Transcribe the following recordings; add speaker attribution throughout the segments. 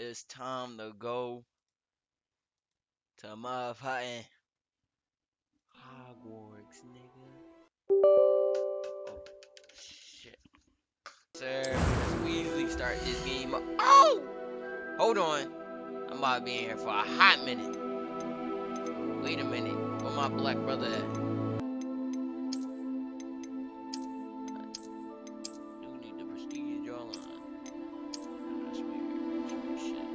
Speaker 1: it's time to go to motherfucking Hogwarts, nigga. Oh, shit. Sir, we usually start this game. Oh! Hold on. I'm about to be in here for a hot minute. Wait a minute. Where my black brother at? I do need the prestige jawline. That's weird. That's shit.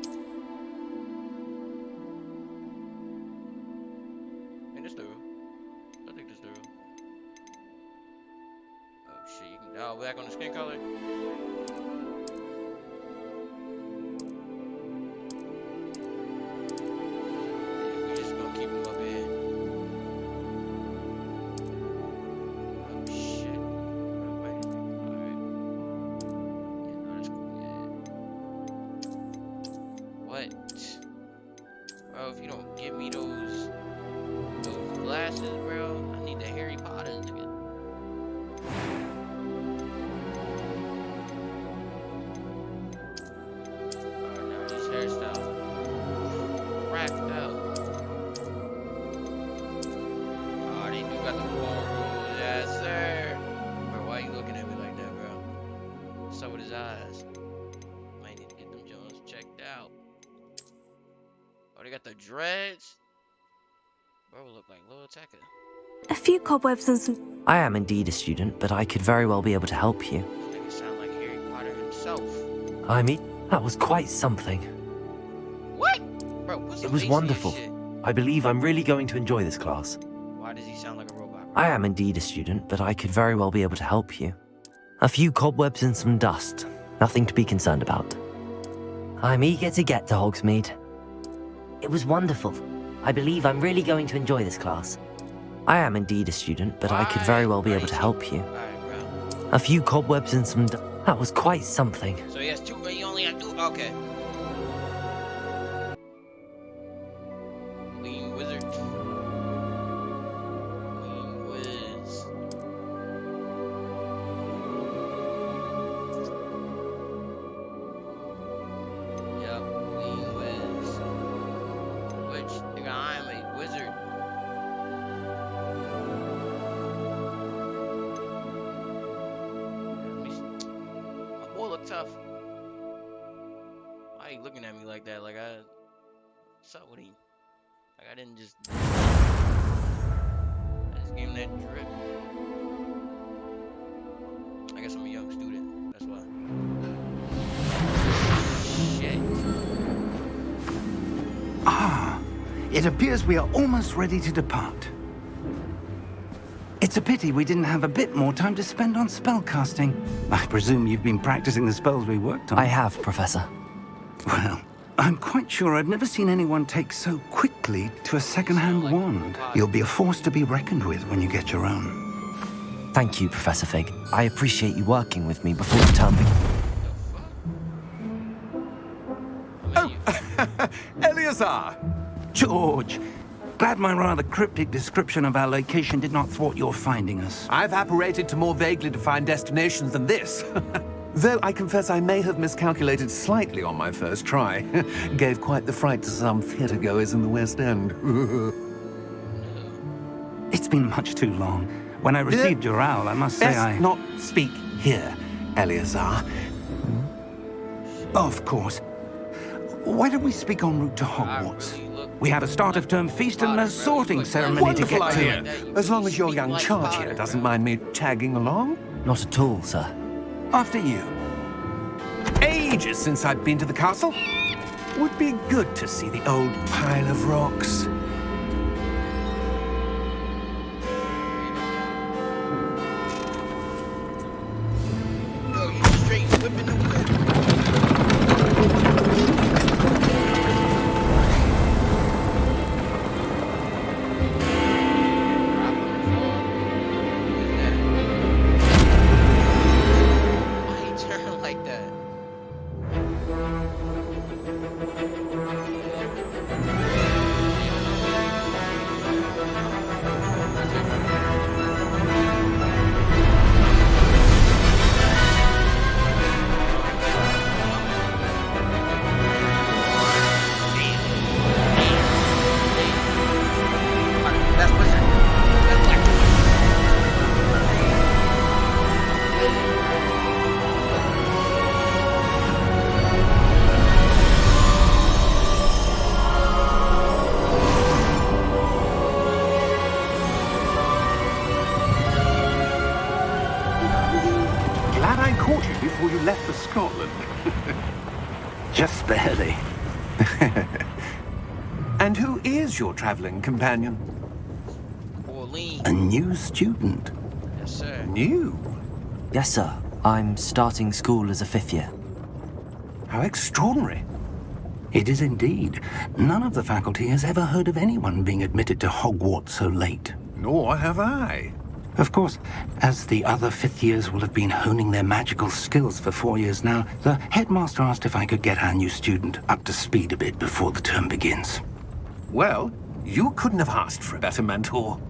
Speaker 1: And this through. I think this through. Oh shit, you can dial back on the skin color. Yeah, we just gonna keep him up here. Oh shit. Oh, wait. Alright. Yeah, no, that's cool. Yeah. What? Bro, if you don't give me those glasses, bro, I need the Harry Potter, nigga. Oh, now these hairstyles cracked out. Oh, they do got the cornrows, yes sir. Bro, why you looking at me like that, bro? What's up with his eyes? Might need to get them Jones checked out. Oh, they got the dreads. Bro, look like Lil Tecca.
Speaker 2: A few cobwebs and some...
Speaker 3: I am indeed a student, but I could very well be able to help you.
Speaker 1: This nigga sound like Harry Potter himself.
Speaker 3: I mean, that was quite something.
Speaker 1: What? Bro, what's
Speaker 3: It was wonderful. I believe I'm really going to enjoy this class.
Speaker 1: Why does he sound like a robot, bro?
Speaker 3: I am indeed a student, but I could very well be able to help you. A few cobwebs and some dust. Nothing to be concerned about. I'm eager to get to Hogsmeade. It was wonderful. I believe I'm really going to enjoy this class. I am indeed a student, but I could very well be able to help you.
Speaker 1: Alright, bro.
Speaker 3: A few cobwebs and some that was quite something.
Speaker 1: So he has two, he only had two? Okay. Lean Wizard. Lean Wiz. Yep, Lean Wiz. Which, nigga, I am a wizard. My boy look tough. Why you looking at me like that? Like what's up with him? Like I didn't just. I just gave him that drip. I guess I'm a young student. That's why. Shit.
Speaker 4: Ah, it appears we are almost ready to depart. It's a pity we didn't have a bit more time to spend on spellcasting. I presume you've been practicing the spells we worked on.
Speaker 3: I have, Professor.
Speaker 4: Well, I'm quite sure I've never seen anyone take so quickly to a second-hand wand. You'll be a force to be reckoned with when you get your own.
Speaker 3: Thank you, Professor Fig. I appreciate you working with me before the term begins.
Speaker 5: Eleazar!
Speaker 4: George, glad my rather cryptic description of our location did not thwart your finding us.
Speaker 5: I've apparated to more vaguely defined destinations than this. Though I confess I may have miscalculated slightly on my first try. Gave quite the fright to some theatre-goers in the West End.
Speaker 4: It's been much too long. When I received your owl, I must say
Speaker 5: Best not speak here, Eleazar.
Speaker 4: Of course. Why don't we speak en route to Hogwarts? We have a start-of-term feast and a sorting ceremony to
Speaker 5: Wonderful
Speaker 4: get
Speaker 5: idea.
Speaker 4: to.
Speaker 5: As long as your young charge here doesn't mind me tagging along.
Speaker 3: Not at all, sir.
Speaker 4: After you.
Speaker 5: Ages since I've been to the castle. Would be good to see the old pile of rocks.
Speaker 1: Yo, you straight whipping the whip. Why he turn like that?
Speaker 4: steady.
Speaker 5: And who is your traveling companion?
Speaker 1: Pauline.
Speaker 4: A new student.
Speaker 1: Yes, sir.
Speaker 5: New?
Speaker 3: Yes, sir. I'm starting school as a 5th year.
Speaker 5: How extraordinary.
Speaker 4: It is indeed. None of the faculty has ever heard of anyone being admitted to Hogwarts so late.
Speaker 5: Nor have I.
Speaker 4: Of course, as the other 5th years will have been honing their magical skills for 4 years now, the headmaster asked if I could get our new student up to speed a bit before the term begins.
Speaker 5: Well, you couldn't have asked for a better mentor.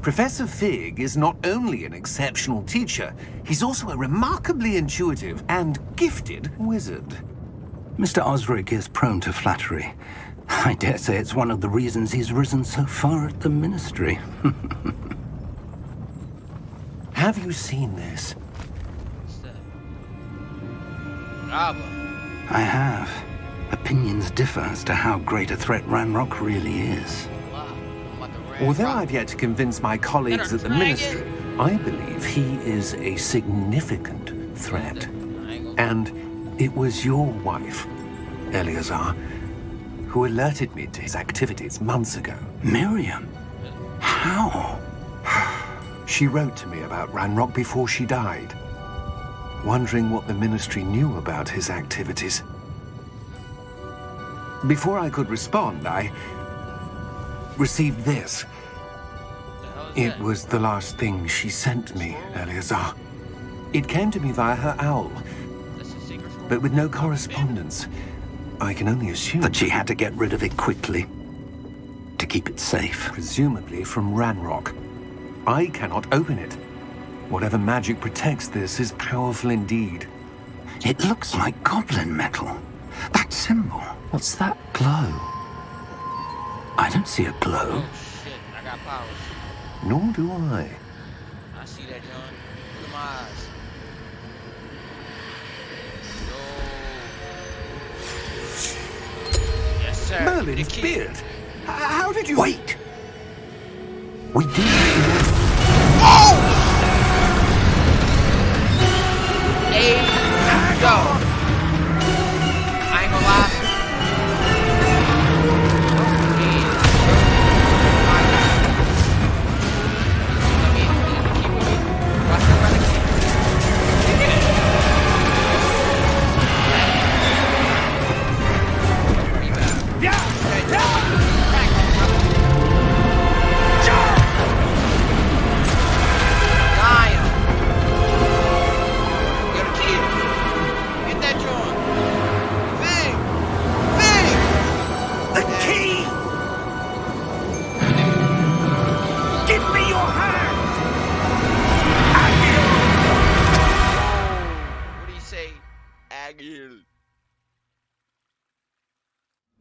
Speaker 5: Professor Fig is not only an exceptional teacher, he's also a remarkably intuitive and gifted wizard.
Speaker 4: Mr. Osric is prone to flattery. I dare say it's one of the reasons he's risen so far at the ministry.
Speaker 5: Have you seen this?
Speaker 1: What's that? Bravo.
Speaker 4: I have. Opinions differ as to how great a threat Ranrock really is.
Speaker 1: Wow. I'm about to ram
Speaker 5: Although
Speaker 1: rock.
Speaker 5: I've yet to convince my colleagues at the
Speaker 1: dragon.
Speaker 5: ministry, I believe he is a significant threat.
Speaker 1: I ain't gonna-
Speaker 5: And it was your wife, Eleazar, who alerted me to his activities months ago.
Speaker 4: Miriam? How?
Speaker 5: She wrote to me about Ranrock before she died, wondering what the ministry knew about his activities. Before I could respond, I received this.
Speaker 1: What the hell is
Speaker 5: It
Speaker 1: that?
Speaker 5: was the last thing she sent me, Eleazar. It came to me via her owl,
Speaker 1: That's a secret from
Speaker 5: but with no correspondence. I can only assume
Speaker 4: That she had to get rid of it quickly. To keep it safe.
Speaker 5: presumably from Ranrock. I cannot open it. Whatever magic protects this is powerful indeed.
Speaker 4: It looks like goblin metal. That symbol.
Speaker 3: What's that glow?
Speaker 4: I don't see a glow.
Speaker 1: Oh shit, I got powers.
Speaker 5: Nor do I.
Speaker 1: I see that, John. Look at my eyes. Yo. Yes, sir.
Speaker 5: Merlin's
Speaker 1: The key.
Speaker 5: beard. How did you...
Speaker 4: Wait! We do.
Speaker 1: Hey, go. I ain't gonna lie.
Speaker 4: The key! Give me your hand!
Speaker 1: What do you say? Agil.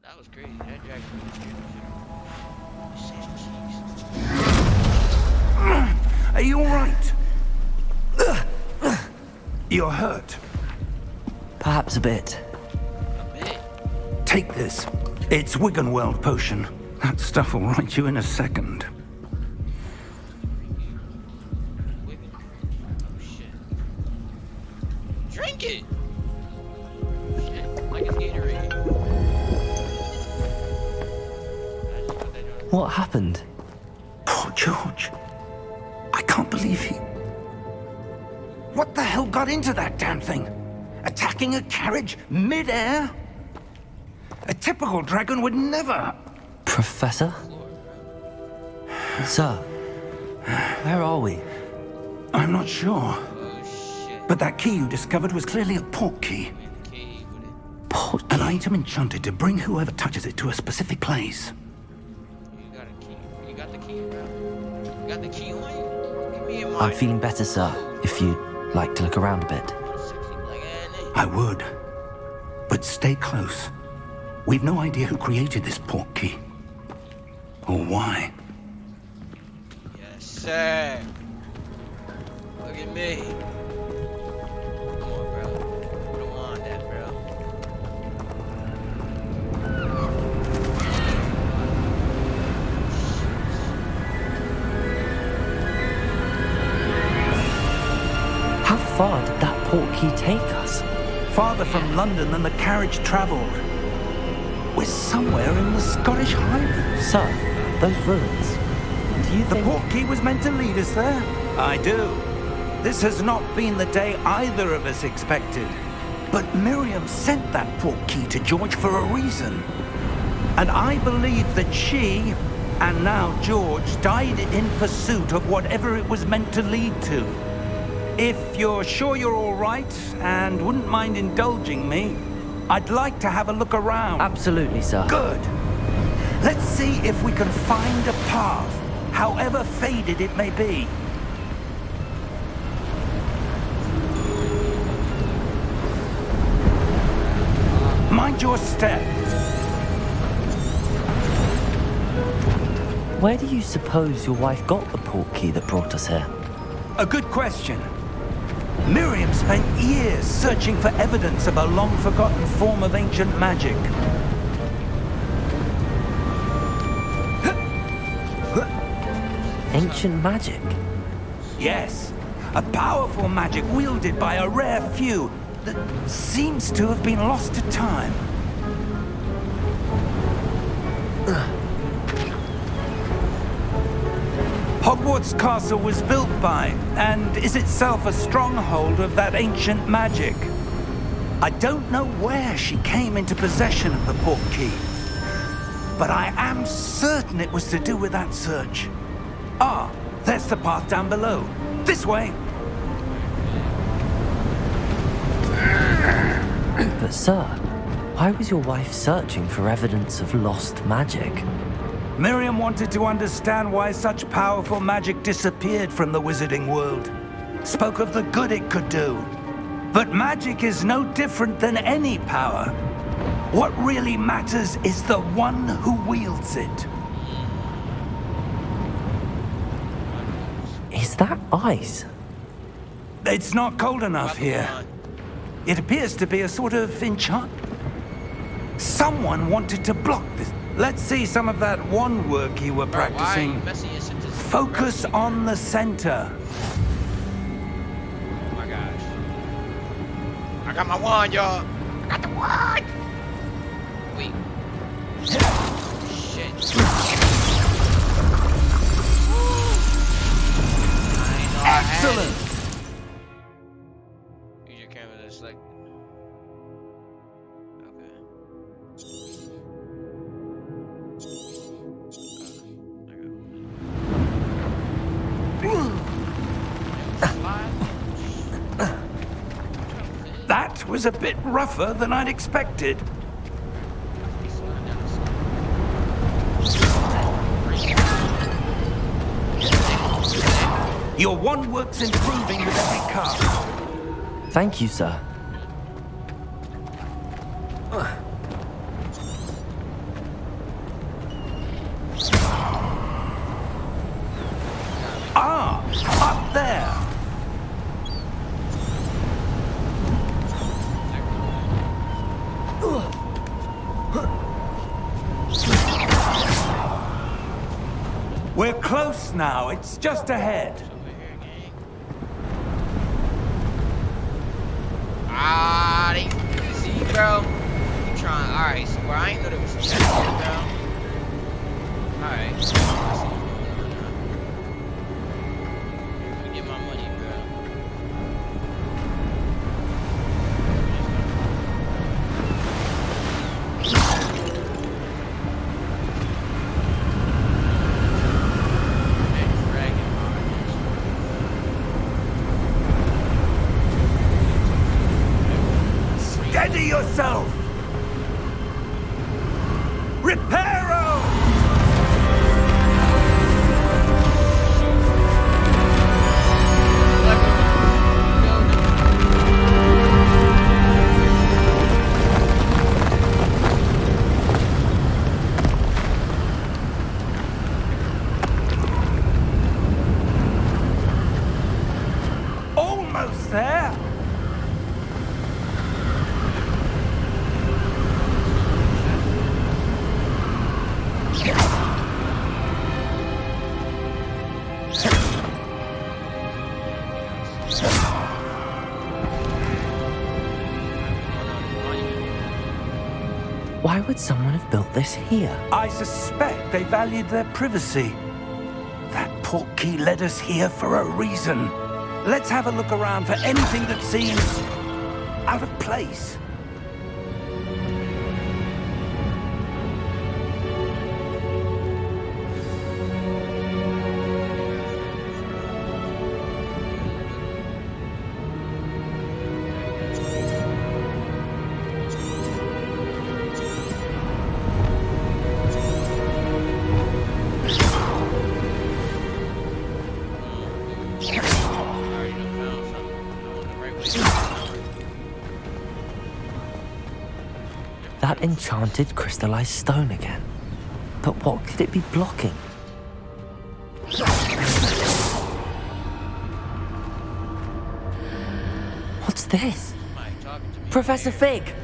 Speaker 1: That was crazy. That dragon was scared.
Speaker 4: Are you alright? You're hurt.
Speaker 3: Perhaps a bit.
Speaker 1: A bit.
Speaker 4: Take this. It's Wiggenweld potion. That stuff will right you in a second.
Speaker 1: Wicked. Oh shit. Drink it. Shit. Like it's Gatorade. I just put that on.
Speaker 3: What happened?
Speaker 4: Poor George. I can't believe he... What the hell got into that damn thing? Attacking a carriage mid-air? A typical dragon would never...
Speaker 3: Professor? Sir, where are we?
Speaker 4: I'm not sure.
Speaker 1: Oh shit.
Speaker 4: But that key you discovered was clearly a port key.
Speaker 1: Man, the key with it.
Speaker 3: Port
Speaker 4: An item enchanted to bring whoever touches it to a specific place.
Speaker 1: You got a key. You got the key, bro. You got the key on you? Give me a
Speaker 3: I'm
Speaker 1: mic.
Speaker 3: feeling better, sir, if you'd like to look around a bit.
Speaker 1: Sexy black ass
Speaker 4: I would. But stay close. We've no idea who created this port key. Or why.
Speaker 1: Yes, sir. Look at me. Come on, bro. You don't want that, bro.
Speaker 3: How far did that port key take us?
Speaker 4: Farther from London than the carriage traveled. somewhere in the Scottish Highlands.
Speaker 3: Sir, those ruins. Do you
Speaker 4: The
Speaker 3: think...
Speaker 4: portkey was meant to lead us there? I do. This has not been the day either of us expected. But Miriam sent that portkey to George for a reason. And I believe that she, and now George, died in pursuit of whatever it was meant to lead to. If you're sure you're all right and wouldn't mind indulging me, I'd like to have a look around.
Speaker 3: Absolutely, sir.
Speaker 4: Good. Let's see if we can find a path, however faded it may be. Mind your step.
Speaker 3: Where do you suppose your wife got the portkey that brought us here?
Speaker 4: A good question. Miriam spent years searching for evidence of a long-forgotten form of ancient magic.
Speaker 3: Ancient magic?
Speaker 4: Yes, a powerful magic wielded by a rare few that seems to have been lost to time. Hogwarts Castle was built by, and is itself a stronghold of that ancient magic. I don't know where she came into possession of the portkey, but I am certain it was to do with that search. Ah, there's the path down below. This way.
Speaker 3: But sir, why was your wife searching for evidence of lost magic?
Speaker 4: Miriam wanted to understand why such powerful magic disappeared from the wizarding world. Spoke of the good it could do. But magic is no different than any power. What really matters is the one who wields it.
Speaker 3: Is that ice?
Speaker 4: It's not cold enough here. It appears to be a sort of enchant. Someone wanted to block this. Let's see some of that wand work you were practicing. Focus on the center.
Speaker 1: Oh my gosh. I got my wand, y'all. I got the wand. Wait. Shit.
Speaker 4: Excellent.
Speaker 1: Use your camera to select.
Speaker 4: That was a bit rougher than I'd expected. Your wand work's improving with every cast.
Speaker 3: Thank you, sir.
Speaker 4: Ah, up there. We're close now. It's just ahead.
Speaker 1: Ah, they see, bro. You trying? All right, so bro, I ain't know there was some shit here, bro. All right. Let me get my money, bro.
Speaker 4: Steady yourself! Reparo!
Speaker 3: Why would someone have built this here?
Speaker 4: I suspect they valued their privacy. That portkey led us here for a reason. Let's have a look around for anything that seems out of place.
Speaker 3: That enchanted crystallized stone again. But what could it be blocking? What's this?
Speaker 1: Somebody talking to me.
Speaker 3: Professor Fig!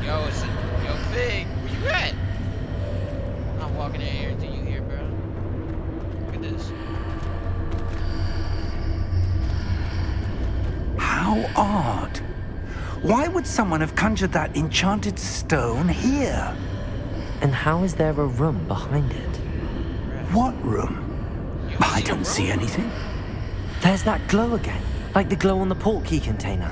Speaker 1: Yo, Fig, where you at? I'm not walking in here until you here, bro. Look at this.
Speaker 4: How odd. Why would someone have conjured that enchanted stone here?
Speaker 3: And how is there a room behind it?
Speaker 4: What room? I don't see anything.
Speaker 3: There's that glow again, like the glow on the portkey container.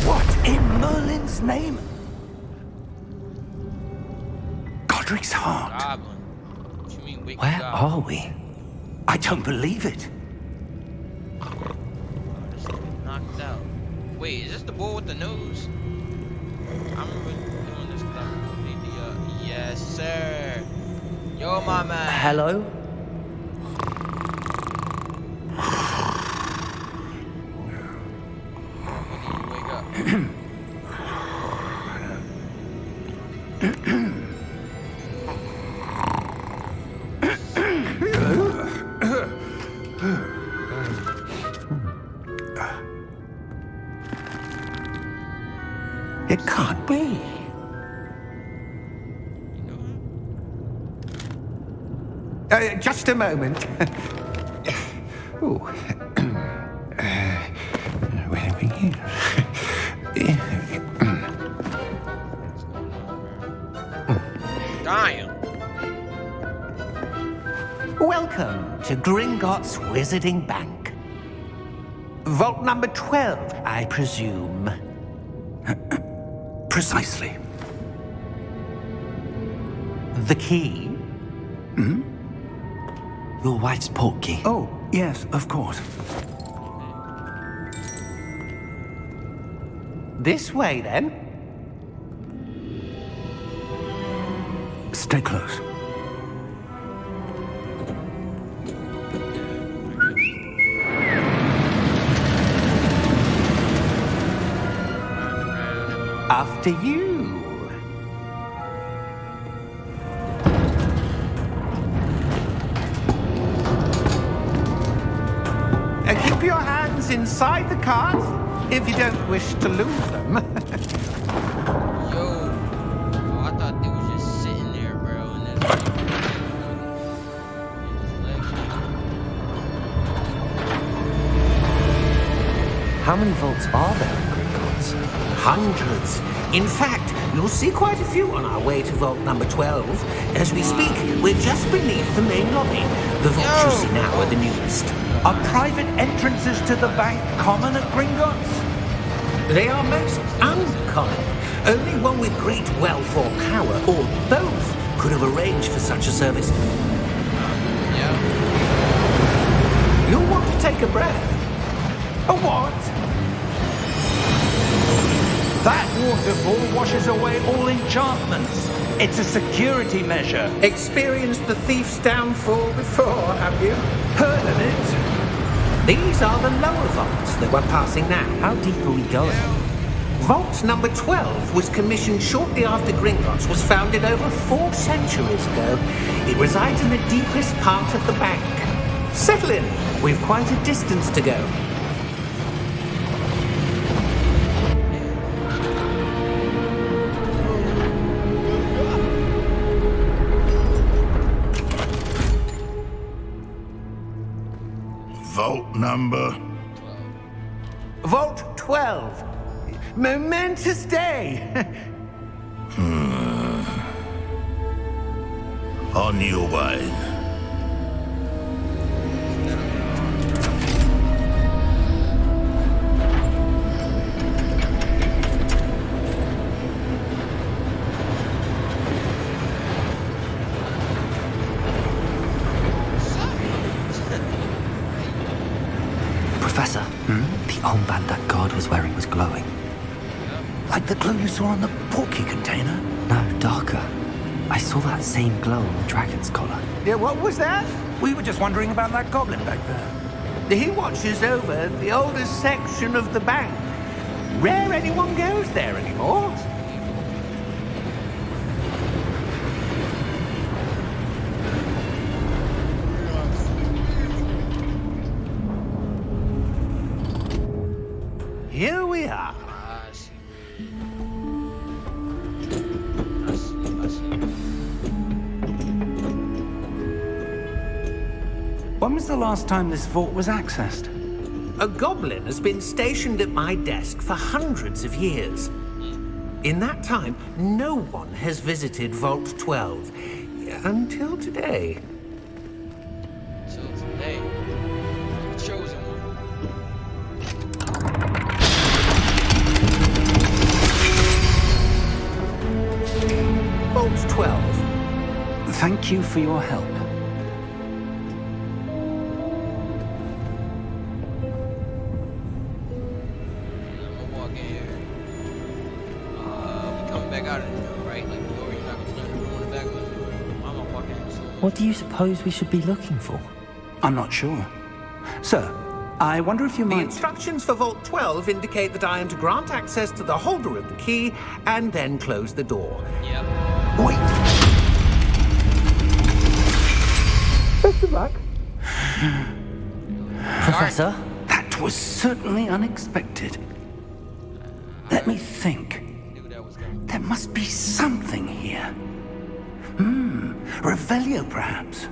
Speaker 4: What in Merlin's name? Godric's heart.
Speaker 1: Goblin. What you mean, wicked
Speaker 3: Where
Speaker 1: goblin?
Speaker 3: are we?
Speaker 4: I don't believe it.
Speaker 1: Oh, this thing knocked out. Wait, is this the boy with the nose? I remember doing this because I need the, yes, sir. Yo, my man.
Speaker 3: Hello?
Speaker 1: When did you wake up?
Speaker 4: It can't be. Just a moment. Oh. Where are we here?
Speaker 1: Damn.
Speaker 6: Welcome to Gringotts Wizarding Bank. Vault number 12, I presume.
Speaker 4: Precisely.
Speaker 6: The key?
Speaker 3: Your wife's portkey.
Speaker 4: Oh, yes, of course.
Speaker 6: This way, then.
Speaker 4: Stay close.
Speaker 6: After you. Keep your hands inside the cart if you don't wish to lose them.
Speaker 1: Yo. Oh, I thought they was just sitting there, bro. And then
Speaker 3: How many vaults are there in Gringotts?
Speaker 6: Hundreds. In fact, you'll see quite a few on our way to vault number 12. As we speak, we're just beneath the main lobby. The vaults you see now are the newest.
Speaker 4: Are private entrances to the bank common at Gringotts?
Speaker 6: They are most uncommon. Only one with great wealth or power, or both, could have arranged for such a service.
Speaker 1: yeah.
Speaker 6: You'll want to take a breath.
Speaker 4: A what? That waterfall washes away all enchantments. It's a security measure.
Speaker 6: Experienced the thief's downfall before, have you?
Speaker 4: Heard of it?
Speaker 6: These are the lower vaults that we're passing now.
Speaker 3: How deep are we going?
Speaker 6: Vault number 12 was commissioned shortly after Gringotts was founded over 4 centuries ago. It resides in the deepest part of the bank. Settle in. We've quite a distance to go.
Speaker 7: Vault number?
Speaker 1: 12.
Speaker 6: Vault 12. Momentous day.
Speaker 7: On your way.
Speaker 3: Professor, the armband that guard was wearing was glowing.
Speaker 4: Like the glow you saw on the porky container?
Speaker 3: No, darker. I saw that same glow on the dragon's collar.
Speaker 6: Yeah, what was that?
Speaker 4: We were just wondering about that goblin back there.
Speaker 6: He watches over the oldest section of the bank. Rare anyone goes there anymore. Here we are.
Speaker 1: I see. I see.
Speaker 4: When was the last time this vault was accessed?
Speaker 6: A goblin has been stationed at my desk for hundreds of years. In that time, no one has visited Vault 12. Until today.
Speaker 1: So today, the chosen one.
Speaker 6: Vault 12.
Speaker 4: Thank you for your help.
Speaker 1: I'm gonna walk in here. We coming back out of this door, right? Like the door, you're not gonna start the door in the back of us. I'm gonna walk in here.
Speaker 3: What do you suppose we should be looking for?
Speaker 4: I'm not sure. Sir, I wonder if you
Speaker 6: The
Speaker 4: might...
Speaker 6: instructions for Vault 12 indicate that I am to grant access to the holder of the key and then close the door.
Speaker 1: Yep.
Speaker 4: Wait!
Speaker 6: Best of luck.
Speaker 3: Professor?
Speaker 4: That was certainly unexpected. Let me think.
Speaker 1: Knew that was coming.
Speaker 4: There must be something here. Revelio, perhaps?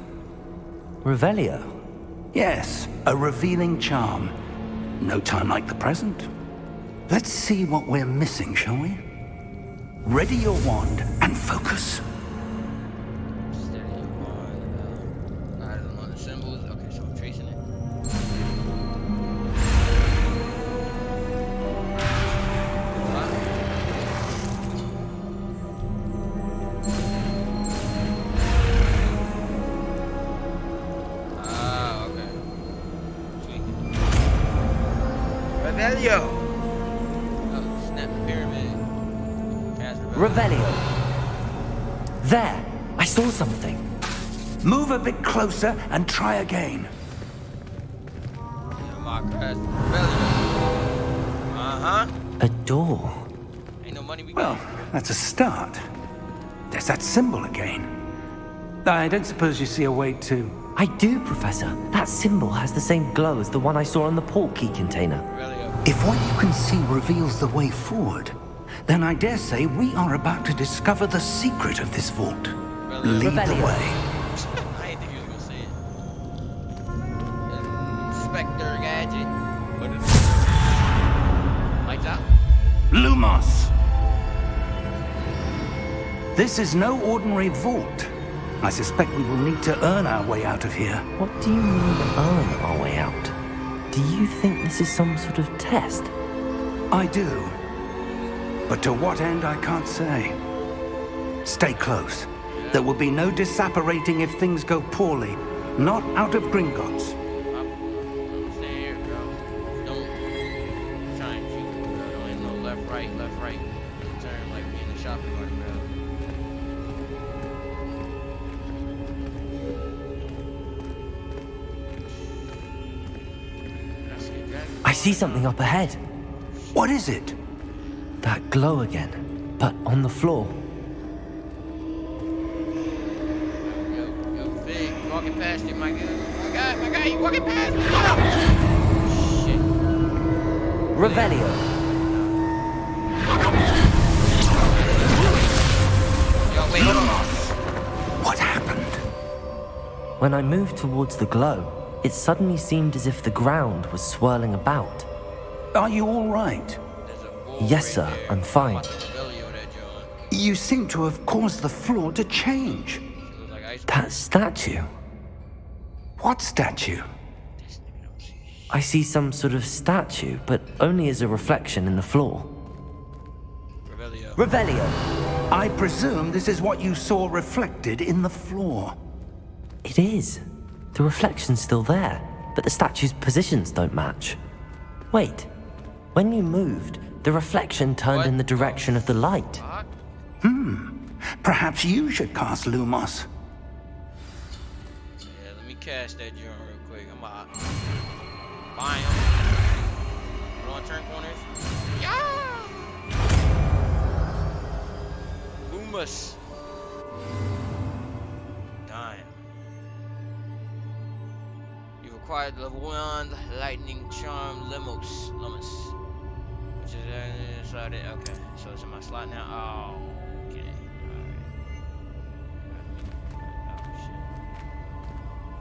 Speaker 3: Revelio?
Speaker 4: Yes, a revealing charm. No time like the present. Let's see what we're missing, shall we? Ready your wand and focus.
Speaker 1: Steady on. I don't know the symbols. Okay, so I'm tracing it. Ah, okay. Sweet. Revelio. Oh, snap the pyramid. Cast
Speaker 3: Revelio. There! I saw something.
Speaker 4: Move a bit closer and try again.
Speaker 1: Yeah, my cast Revelio. Uh-huh.
Speaker 3: A door.
Speaker 1: Ain't no money we
Speaker 4: Well,
Speaker 1: got.
Speaker 4: that's a start. There's that symbol again. I don't suppose you see a way to...
Speaker 3: I do, Professor. That symbol has the same glow as the one I saw on the port key container.
Speaker 1: Revelio.
Speaker 4: If what you can see reveals the way forward, then I dare say we are about to discover the secret of this vault. Lead the
Speaker 3: Revelio.
Speaker 4: way.
Speaker 1: I didn't think he was gonna say it. Inspector Gadget. What is it? Lights out?
Speaker 4: Lumos! This is no ordinary vault. I suspect we will need to earn our way out of here.
Speaker 3: What do you mean, earn our way out? Do you think this is some sort of test?
Speaker 4: I do. But to what end, I can't say. Stay close. There will be no disapparating if things go poorly. Not out of Gringotts.
Speaker 1: I'm staying here, bro. Don't try and shoot, bro. Don't ain't no left, right. Turn like me in the shopping cart, bro. That's it, Jack.
Speaker 3: I see something up ahead.
Speaker 4: What is it?
Speaker 3: That glow again, but on the floor.
Speaker 1: Yo, Fig, you walking past it, my guy. My guy, you walking past me. Shit.
Speaker 3: Revelio.
Speaker 1: Yo, hold on.
Speaker 4: What happened?
Speaker 3: When I moved towards the glow, it suddenly seemed as if the ground was swirling about.
Speaker 4: Are you all right?
Speaker 1: There's a bull
Speaker 3: Yes,
Speaker 1: right
Speaker 3: sir,
Speaker 1: there.
Speaker 3: I'm fine.
Speaker 1: About to Revelio that joint.
Speaker 4: You seem to have caused the floor to change.
Speaker 1: She look like ice
Speaker 3: That statue.
Speaker 4: What statue?
Speaker 1: This nigga don't see shit.
Speaker 3: I see some sort of statue, but only as a reflection in the floor.
Speaker 1: Revelio.
Speaker 3: Revelio!
Speaker 4: I presume this is what you saw reflected in the floor.
Speaker 3: It is. The reflection's still there, but the statue's positions don't match. Wait. When you moved, the reflection turned
Speaker 1: What
Speaker 3: in the direction of the light.
Speaker 1: Fuck.
Speaker 4: Perhaps you should cast Lumos.
Speaker 1: Yeah, let me cast that joint real quick. I'm out. Bam. Hold on, turn corners. Yeah! Loomis. Damn. You've acquired level 1 lightning charm Lumos. Which is inside it. Okay, so it's in my slot now. Oh, okay. Alright. Oh, shit.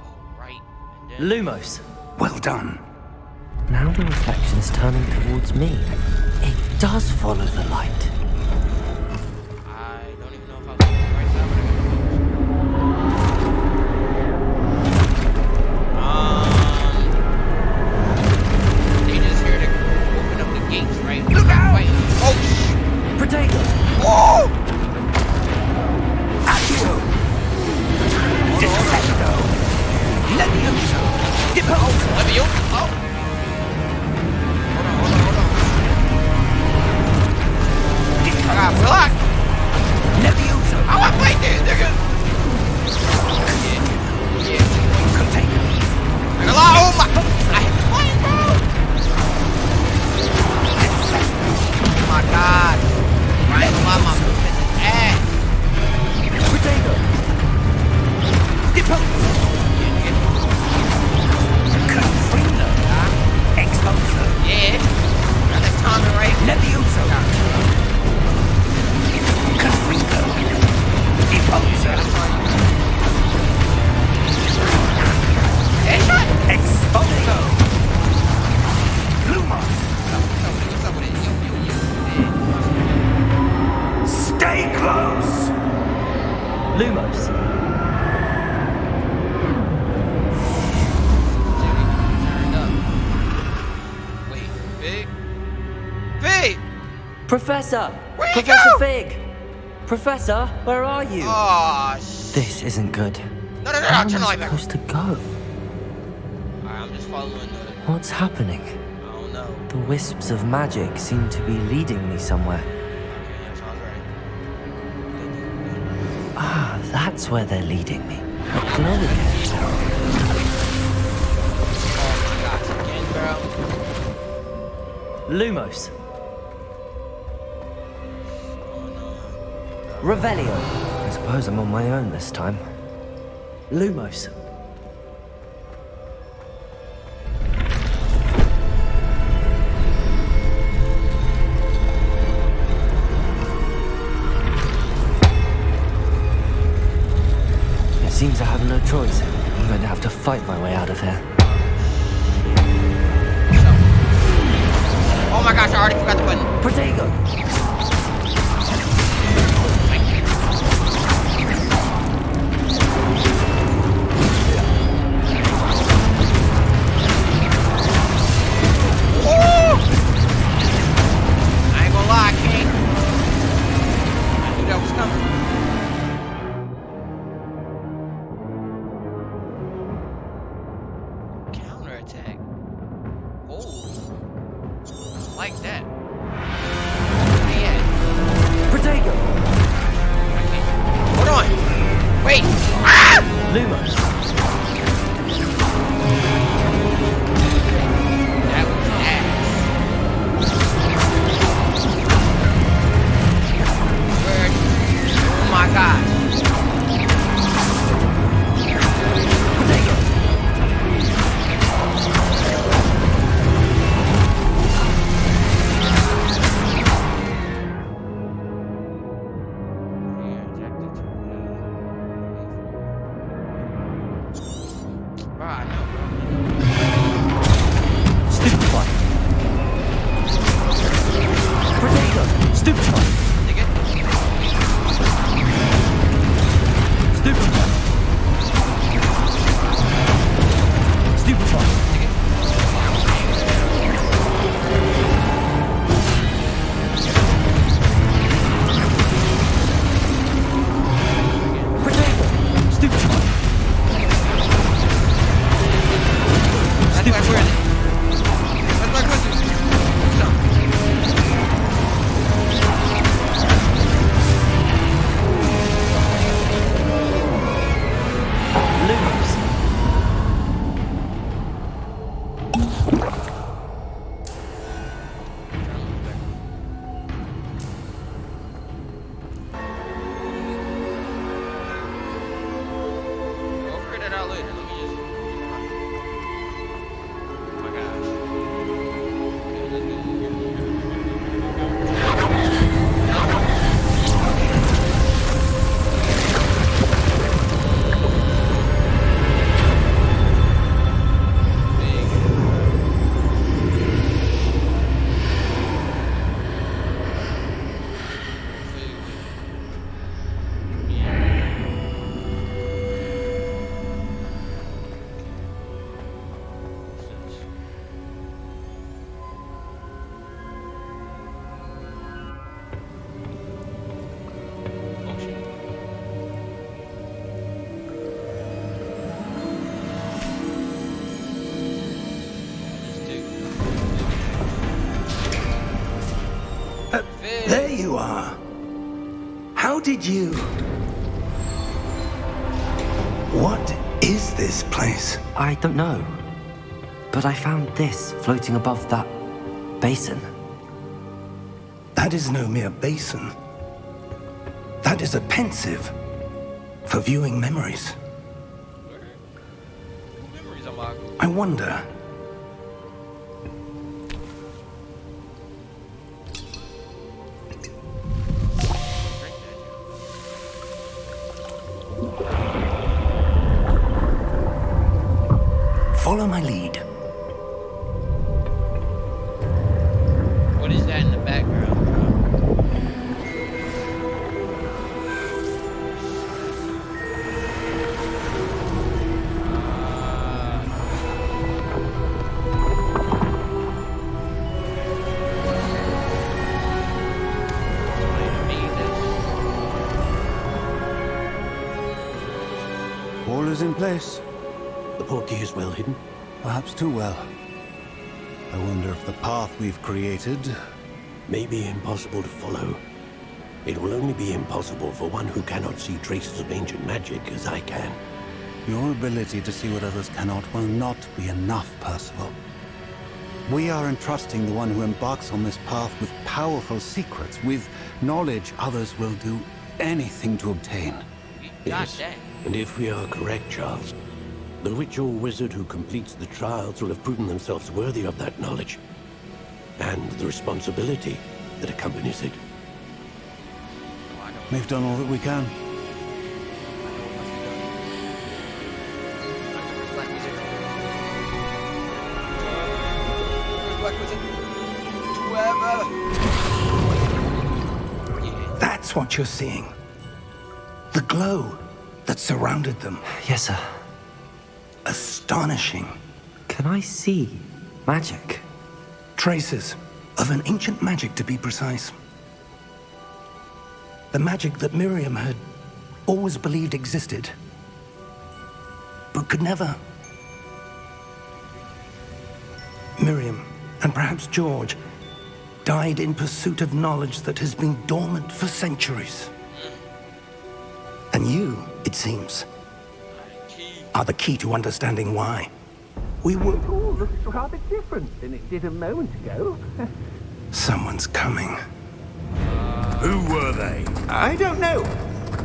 Speaker 1: Oh, right. And then.
Speaker 3: Lumos!
Speaker 4: Well done.
Speaker 3: Now the reflection's turning towards me. It does follow the light.
Speaker 1: I don't even know if I was on the right side, but they just here to open up the gates, right? Look out! Wait. Oh, shit!
Speaker 3: Potato!
Speaker 1: Oh!
Speaker 4: Accio! Defecto! Levioso! Deposo!
Speaker 1: Levio? Oh! Hold on. I got blocked!
Speaker 4: Levioso!
Speaker 1: I want to play this, nigga! Yeah.
Speaker 4: Container!
Speaker 1: Nigga, oh my! I hit the plane, bro! Oh my god! Ryan, why my ass?
Speaker 3: Potato!
Speaker 4: Deposo! Confringo! Exposo!
Speaker 1: Yeah. Got that timing right.
Speaker 4: Levioso! Confringo! Deposo!
Speaker 1: Headshot?
Speaker 4: Exposo! Lumos!
Speaker 1: What's up with it? You.
Speaker 4: Stay close!
Speaker 3: Lumos!
Speaker 1: Turned up. Wait, Big? Big!
Speaker 3: Professor!
Speaker 1: Where'd you
Speaker 3: Professor
Speaker 1: go?
Speaker 3: Fig! Professor, where are you?
Speaker 1: Aw, shit.
Speaker 3: This isn't good.
Speaker 1: No,
Speaker 3: Where am
Speaker 1: turn the
Speaker 3: I
Speaker 1: light back.
Speaker 3: supposed to go?
Speaker 1: Alright, I'm just following the.
Speaker 3: What's happening?
Speaker 1: I don't know.
Speaker 3: The wisps of magic seem to be leading me somewhere.
Speaker 1: Okay, that sounds right.
Speaker 3: Ah, that's where they're leading me. But glow again.
Speaker 1: Oh my gosh, again, bro.
Speaker 3: Lumos.
Speaker 1: Oh
Speaker 3: Revelio. I suppose I'm on my own this time. Lumos. It seems I have no choice. I'm going to have to fight my way out of here.
Speaker 1: no. Oh my gosh, I already forgot the button.
Speaker 3: Protego!
Speaker 1: I ain't gonna lie, King. I knew that was coming. Counterattack. Oh. I like that. Where he at?
Speaker 3: Protego!
Speaker 1: I can't. Hold on. Wait. Ah!
Speaker 3: Lumos.
Speaker 1: That was ass. Where? Oh my gosh.
Speaker 4: you are. How did you... What is this place?
Speaker 3: I don't know. But I found this floating above that basin.
Speaker 4: That is no mere basin. That is a pensive for viewing memories.
Speaker 1: Memories unlocked.
Speaker 4: I wonder... Follow my lead.
Speaker 1: What is that in the background, bro?
Speaker 8: All is in place.
Speaker 9: The portkey is well hidden.
Speaker 8: Perhaps too well. I wonder if the path we've created...
Speaker 9: May be impossible to follow. It will only be impossible for one who cannot see traces of ancient magic as I can.
Speaker 8: Your ability to see what others cannot will not be enough, Percival. We are entrusting the one who embarks on this path with powerful secrets, with knowledge others will do anything to obtain.
Speaker 9: Yes, and if we are correct, Charles, the witch or wizard who completes the trials will have proven themselves worthy of that knowledge, and the responsibility that accompanies it.
Speaker 8: We've done all that we can.
Speaker 4: That's what you're seeing. The glow that surrounded them.
Speaker 3: Yes, sir.
Speaker 4: Astonishing.
Speaker 3: Can I see magic?
Speaker 4: Traces of an ancient magic, to be precise. The magic that Miriam had always believed existed, but could never. Miriam, and perhaps George, died in pursuit of knowledge that has been dormant for centuries. And you, it seems, are the key to understanding why. We were...
Speaker 6: It all looks rather different than it did a moment ago.
Speaker 4: Someone's coming.
Speaker 7: Who were they?
Speaker 6: I don't know.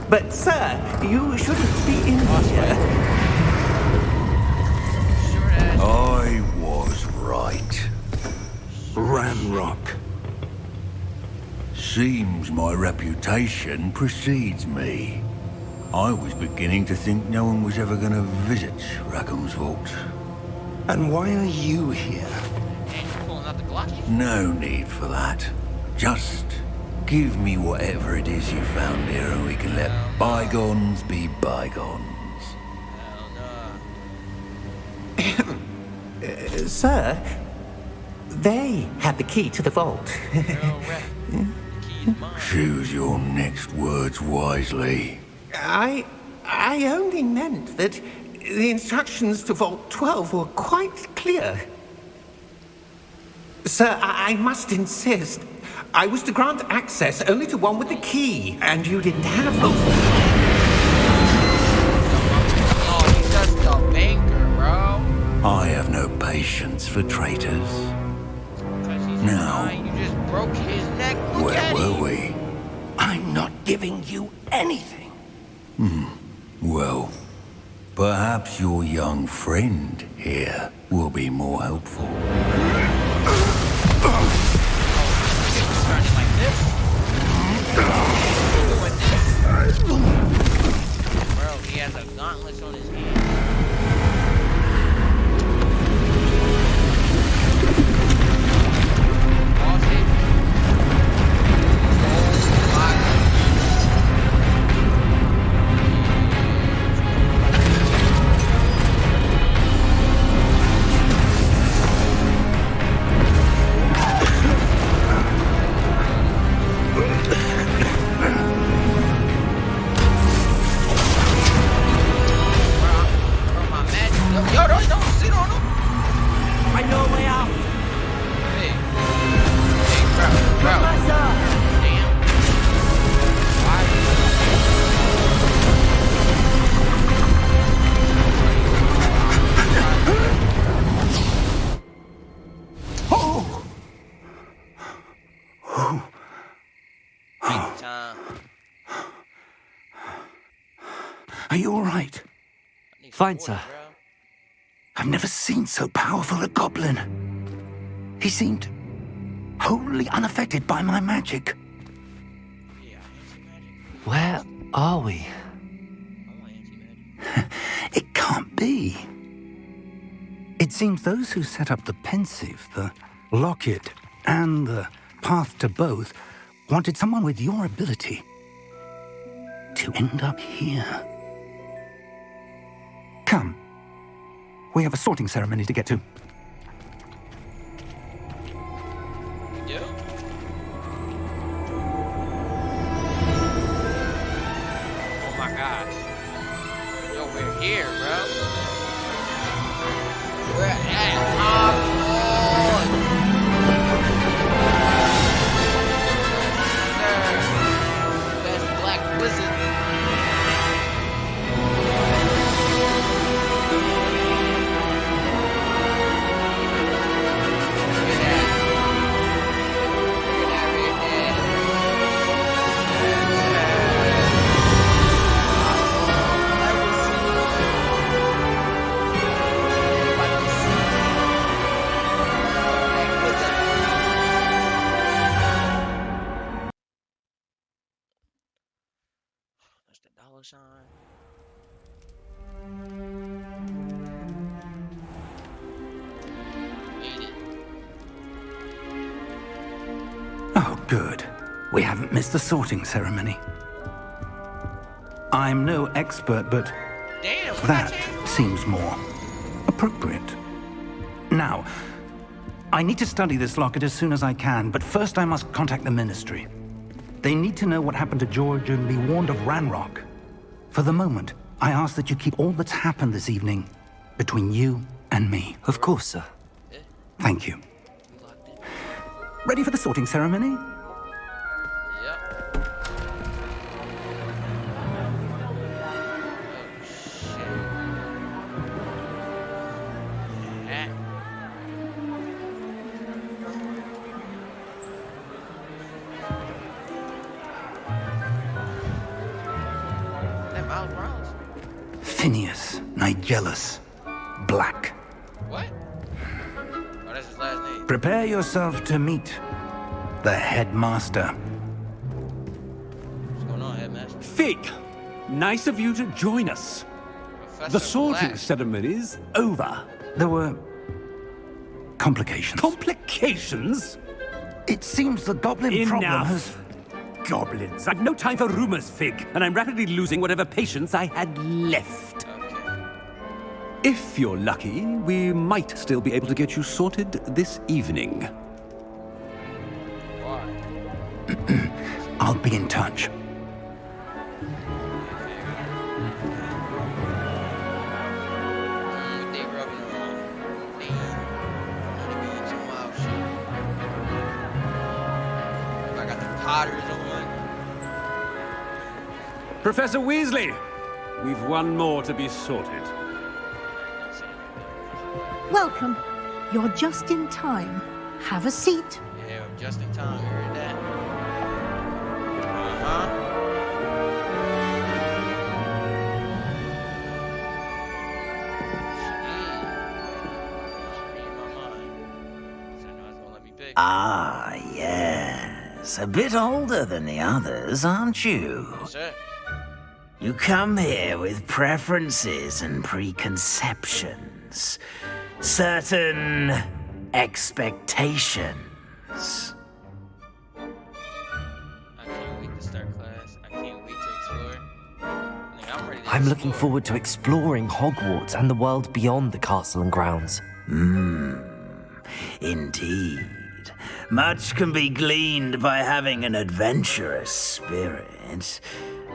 Speaker 6: But, sir, you shouldn't be in here.
Speaker 7: I was right.
Speaker 4: Ramrock.
Speaker 7: Seems my reputation precedes me. I was beginning to think no one was ever going to visit Rackham's vault.
Speaker 4: And why are you here?
Speaker 1: Pulling out the Glocky?
Speaker 7: No need for that. Just give me whatever it is you found here and we can let bygones be bygones.
Speaker 1: Hell no.
Speaker 6: Sir, they had the key to the vault.
Speaker 1: Girl, rap. The key is mine.
Speaker 7: Choose your next words wisely.
Speaker 6: I only meant that the instructions to Vault 12 were quite clear. Sir, I must insist. I was to grant access only to one with the key, and you didn't have them.
Speaker 1: Oh, he's just a banker, bro.
Speaker 7: I have no patience for traitors.
Speaker 1: Because he's
Speaker 7: No.
Speaker 1: lying. You just broke his neck. Look
Speaker 7: Where
Speaker 1: at
Speaker 7: were
Speaker 1: him.
Speaker 7: we?
Speaker 4: I'm not giving you anything.
Speaker 7: Well, perhaps your young friend here will be more helpful.
Speaker 1: Turning like this? Doing this? Bro, he has a gauntlet on his hand. Pause it. Oh my. Take time.
Speaker 4: Are you all right?
Speaker 1: I need some
Speaker 3: Fine,
Speaker 1: water,
Speaker 3: sir.
Speaker 1: bro.
Speaker 4: I've never seen so powerful a goblin. He seemed wholly unaffected by my magic.
Speaker 1: Yeah, anti-magic.
Speaker 3: Where are we?
Speaker 1: I want anti-magic.
Speaker 4: It can't be. It seems those who set up the pensive, the locket, and the path to both wanted someone with your ability to end up here. Come. We have a sorting ceremony to get to.
Speaker 1: We do? Oh my gosh. Yo, we're here, bro. We're at Hogwarts. Sir, best black wizard. That's the dollar sign. Made it.
Speaker 4: Oh, good. We haven't missed the sorting ceremony. I'm no expert, but
Speaker 1: Damn, what
Speaker 4: that
Speaker 1: changed?
Speaker 4: seems more appropriate. Now, I need to study this locket as soon as I can, but first I must contact the Ministry. They need to know what happened to George and be warned of Ranrock. For the moment, I ask that you keep all that's happened this evening between you and me.
Speaker 3: Of course, sir.
Speaker 4: Thank you.
Speaker 1: We locked in.
Speaker 4: Ready for the sorting ceremony?
Speaker 1: Yep. Oh shit. That Miles Morales.
Speaker 4: Phineas Nigellus Black.
Speaker 1: What? Oh, that's his last name.
Speaker 4: Prepare yourself to meet the headmaster.
Speaker 1: What's going on, Headmaster?
Speaker 10: Fig, nice of you to join us.
Speaker 1: Professor
Speaker 10: The sorting
Speaker 1: Black.
Speaker 10: ceremony's over.
Speaker 4: There were complications.
Speaker 10: Complications?
Speaker 4: It seems the goblin problem has...
Speaker 10: Enough. Goblins. I've no time for rumors, Fig, and I'm rapidly losing whatever patience I had left.
Speaker 1: Okay.
Speaker 10: If you're lucky, we might still be able to get you sorted this evening.
Speaker 1: Why?
Speaker 4: I'll be in touch.
Speaker 1: What they rubbing on? Damn. Wanna be in some wild shit. I got the Potters on.
Speaker 10: Professor Weasley, we've one more to be sorted.
Speaker 11: Welcome. You're just in time. Have a seat.
Speaker 1: Yeah, just in time. You heard that? Uh-huh. She read my mind. So I know it's gonna let me pick.
Speaker 12: Ah, yes. A bit older than the others, aren't you?
Speaker 1: Yes, sir.
Speaker 12: You come here with preferences and preconceptions. Certain expectations.
Speaker 1: I can't wait to start class. I can't wait to explore. Nigga, I'm ready to
Speaker 3: I'm looking
Speaker 1: explore.
Speaker 3: forward to exploring Hogwarts and the world beyond the castle and grounds.
Speaker 12: Indeed. Much can be gleaned by having an adventurous spirit,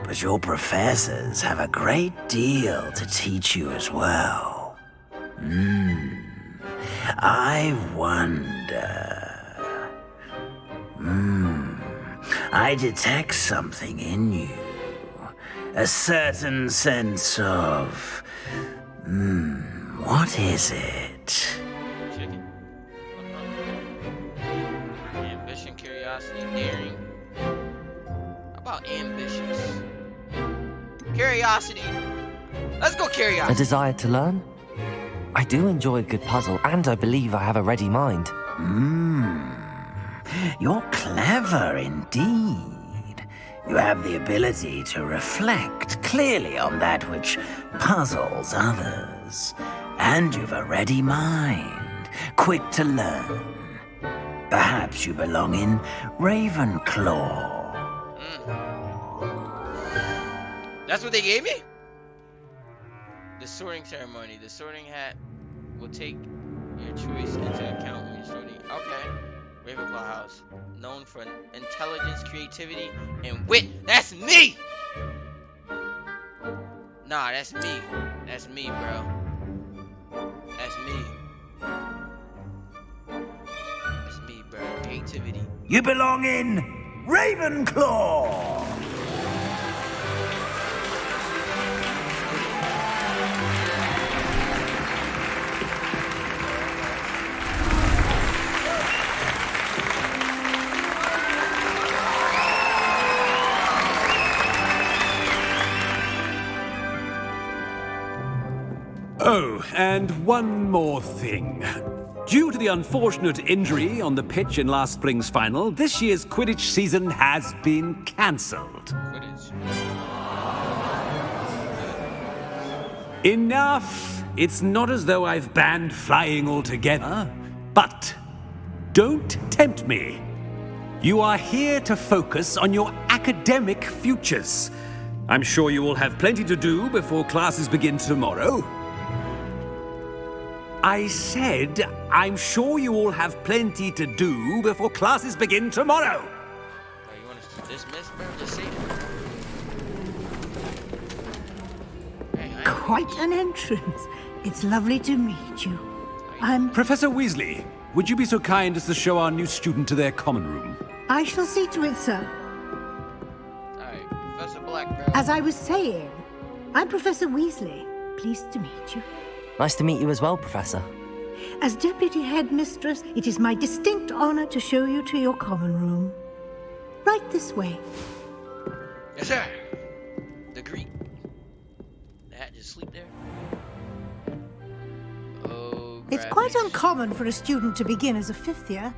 Speaker 12: but your professors have a great deal to teach you as well. I wonder. I detect something in you. A certain sense of... what is it?
Speaker 1: Chicken. Ambition, curiosity. Curiosity, daring. How about ambitious? Curiosity. Let's go
Speaker 3: A
Speaker 1: curiosity.
Speaker 3: desire to learn? I do enjoy a good puzzle, and I believe I have a ready mind.
Speaker 12: You're clever indeed. You have the ability to reflect clearly on that which puzzles others. And you've a ready mind, quick to learn. Perhaps you belong in Ravenclaw.
Speaker 1: That's what they gave me? The sorting ceremony. The sorting hat will take your choice into account when you're sorting. Okay. Ravenclaw House. Known for intelligence, creativity, and wit. That's me! Nah, that's me. That's me, bro. That's me. That's me, bro. Creativity.
Speaker 12: You belong in Ravenclaw!
Speaker 10: Oh, and one more thing. Due to the unfortunate injury on the pitch in last spring's final, this year's Quidditch season has been cancelled.
Speaker 1: Quidditch.
Speaker 10: Enough! It's not as though I've banned flying altogether, but don't tempt me. You are here to focus on your academic futures. I'm sure you will have plenty to do before classes begin tomorrow. I said, I'm sure you all have plenty to do before classes begin tomorrow.
Speaker 1: Oh, you want us to dismiss, bro? Just say it. Hey,
Speaker 11: Quite an entrance. It's lovely to meet you. I'm...
Speaker 10: Professor Weasley, would you be so kind as to show our new student to their common room?
Speaker 11: I shall see to it, sir.
Speaker 1: Alright, Professor Black, bro.
Speaker 11: As I was saying, I'm Professor Weasley. Pleased to meet you.
Speaker 3: Nice to meet you as well, Professor.
Speaker 11: As Deputy Headmistress, it is my distinct honor to show you to your common room. Right this way.
Speaker 1: Yes, sir. The Greek. The hat just sleep there. Oh,
Speaker 11: It's quite uncommon for a student to begin as a fifth year.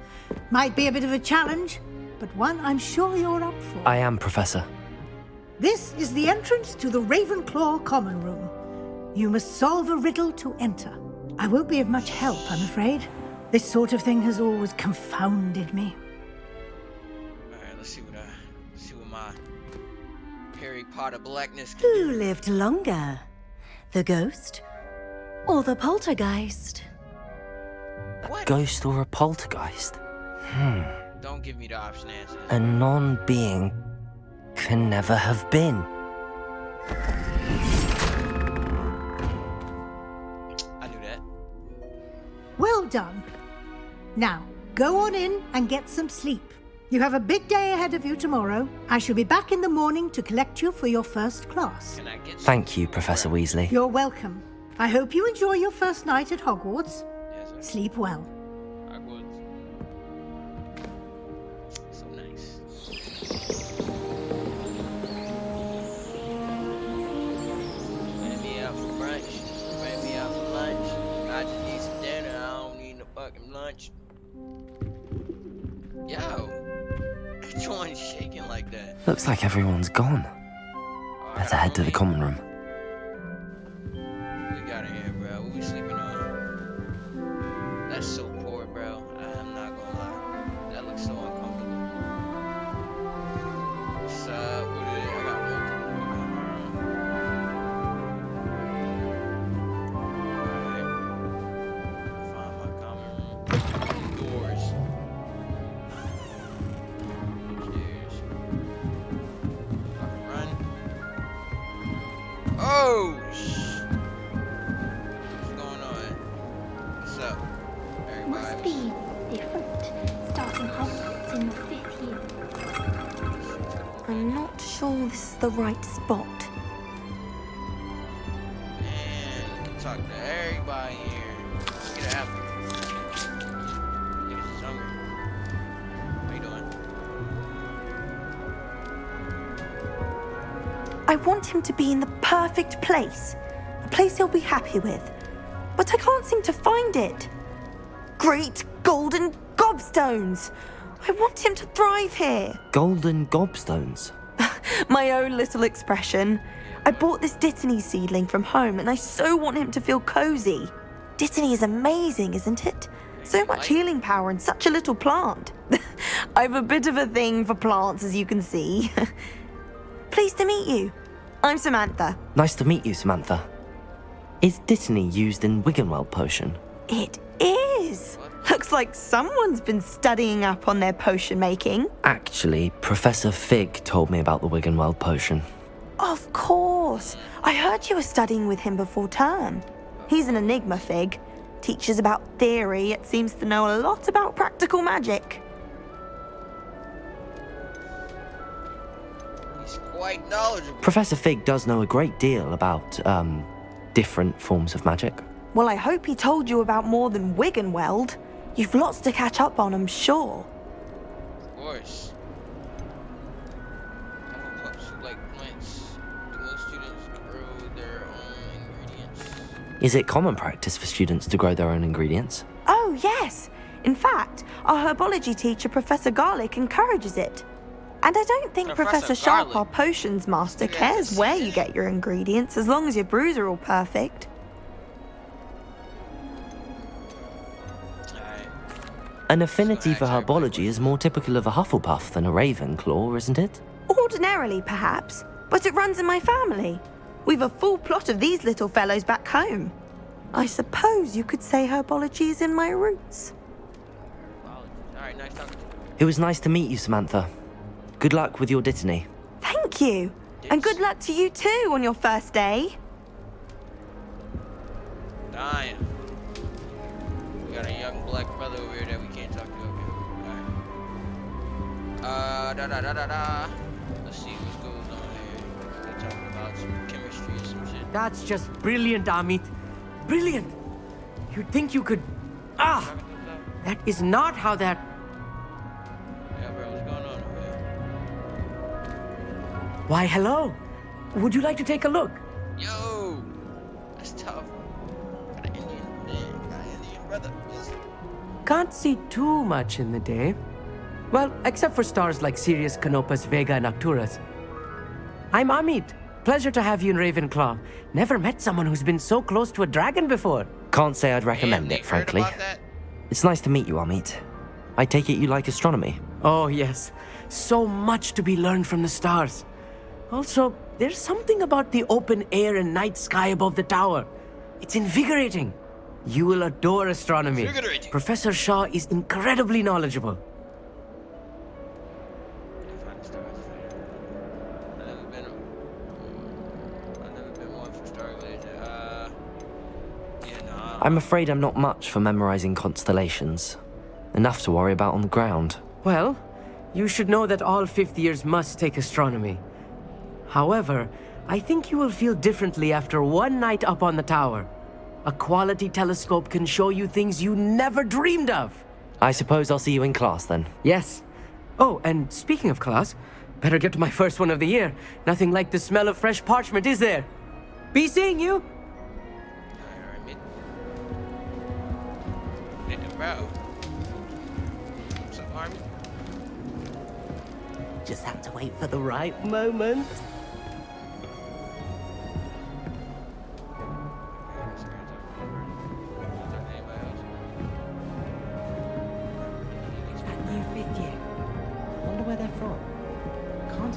Speaker 11: Might be a bit of a challenge, but one I'm sure you're up for.
Speaker 3: I am, Professor.
Speaker 11: This is the entrance to the Ravenclaw common room. You must solve a riddle to enter. I won't be of much help, I'm afraid. This sort of thing has always confounded me.
Speaker 1: Alright, let's see what my Harry Potter blackness can
Speaker 13: Who lived longer? The ghost or the poltergeist?
Speaker 3: A ghost or a poltergeist?
Speaker 1: Don't give me the option answers.
Speaker 3: A non-being can never have been.
Speaker 1: I knew that.
Speaker 11: Well done. Now, go on in and get some sleep. You have a big day ahead of you tomorrow. I shall be back in the morning to collect you for your first class.
Speaker 1: Can I get some?
Speaker 3: Thank you, Professor Weasley.
Speaker 11: You're welcome. I hope you enjoy your first night at Hogwarts.
Speaker 1: Yes, sir.
Speaker 11: Sleep well.
Speaker 1: Hogwarts. So nice. Ran me out for brunch. Ran me out for lunch. I just need some dinner. I don't need no fucking lunch. Yo. Join shaking like that.
Speaker 3: Looks like everyone's gone. Better head to the common room.
Speaker 1: We got in here, bro. What we sleeping on? That's so poor, bro. I'm not gonna lie. That looks so uncomfortable. What's up? What is it? I got multiple. Alright. Find my common room. Doors. Upstairs. I can run. Oh, what's going on? What's up, everybody?
Speaker 14: Must be different, starting Hogwarts in the 5th year.
Speaker 13: I'm not sure this is the right spot.
Speaker 1: Man, you can talk to everybody here. Get an apple. Niggas is hungry. How you doing?
Speaker 2: I want him to be in the perfect place. A place he'll be happy with. But I can't seem to find it. Great golden gobstones! I want him to thrive here.
Speaker 3: Golden gobstones?
Speaker 2: My own little expression. I bought this Dittany seedling from home and I so want him to feel cozy. Dittany is amazing, isn't it? So much healing power in such a little plant. I've a bit of a thing for plants, as you can see. Pleased to meet you. I'm Samantha.
Speaker 3: Nice to meet you, Samantha. Is Dittany used in Wiggenweld potion?
Speaker 2: It is. Looks like someone's been studying up on their potion making.
Speaker 3: Actually, Professor Fig told me about the Wiggenweld potion.
Speaker 2: Of course. I heard you were studying with him before term. He's an enigma, Fig. Teaches about theory, yet seems to know a lot about practical magic.
Speaker 1: He's quite knowledgeable.
Speaker 3: Professor Fig does know a great deal about, different forms of magic.
Speaker 2: Well, I hope he told you about more than Wiggenweld. You've lots to catch up on, I'm sure.
Speaker 1: Of course. Hufflepuffs like plants. Do most students grow their own ingredients?
Speaker 3: Is it common practice for students to grow their own ingredients?
Speaker 2: Oh, yes. In fact, our herbology teacher, Professor Garlick, encourages it. And I don't think Professor Sharp, our potions master, cares where you get your ingredients, as long as your brews are all perfect.
Speaker 3: An affinity for herbology is more typical of a Hufflepuff than a Ravenclaw, isn't it?
Speaker 2: Ordinarily, perhaps, but it runs in my family. We've a full plot of these little fellows back home. I suppose you could say herbology is in my roots.
Speaker 1: Alright, nice talking to you.
Speaker 3: It was nice to meet you, Samantha. Good luck with your Dittany.
Speaker 2: Thank you. And good luck to you too on your first day.
Speaker 1: Dying. We got a young black brother over here that we can't talk to. Okay. Let's see what goes on here. They're talking about some chemistry or some shit.
Speaker 15: That's just brilliant, Amit. Brilliant. You'd think you could... That is not how that...
Speaker 1: Yeah, bro, what's going on over here?
Speaker 15: Why, hello. Would you like to take a look?
Speaker 1: Yo! That's tough. Got an Indian brother.
Speaker 15: Can't see too much in the day. Well, except for stars like Sirius, Canopus, Vega, and Arcturus. I'm Amit. Pleasure to have you in Ravenclaw. Never met someone who's been so close to a dragon before.
Speaker 3: Can't say I'd recommend it, frankly. It's nice to meet you, Amit. I take it you like astronomy.
Speaker 15: Oh, yes. So much to be learned from the stars. Also, there's something about the open air and night sky above the tower. It's invigorating. You will adore astronomy. Professor Shaw is incredibly knowledgeable.
Speaker 3: I'm afraid I'm not much for memorizing constellations. Enough to worry about on the ground.
Speaker 15: Well, you should know that all fifth years must take astronomy. However, I think you will feel differently after one night up on the tower. A quality telescope can show you things you never dreamed of.
Speaker 3: I suppose I'll see you in class then.
Speaker 15: Yes. Oh, and speaking of class, better get to my first one of the year. Nothing like the smell of fresh parchment, is there? Be seeing you.
Speaker 1: Bro. What's up, Army?
Speaker 15: Just have to wait for the right moment. That new fifth year. I wonder where they're from. Can't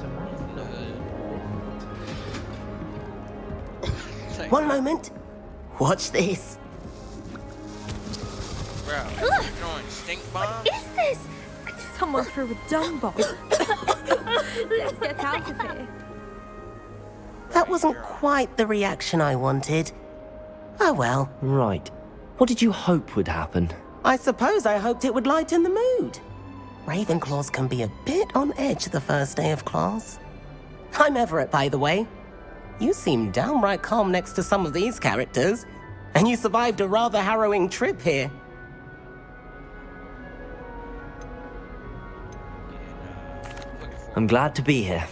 Speaker 15: imagine. One moment. Watch this.
Speaker 1: Bro, throwing stink bombs?
Speaker 2: What is this? Someone threw a dung bomb. Let's get out of here.
Speaker 16: That wasn't quite the reaction I wanted. Oh well.
Speaker 3: Right. What did you hope would happen?
Speaker 16: I suppose I hoped it would lighten the mood. Ravenclaws can be a bit on edge the first day of class. I'm Everett, by the way. You seem downright calm next to some of these characters. And you survived a rather harrowing trip here.
Speaker 3: I'm glad to be here.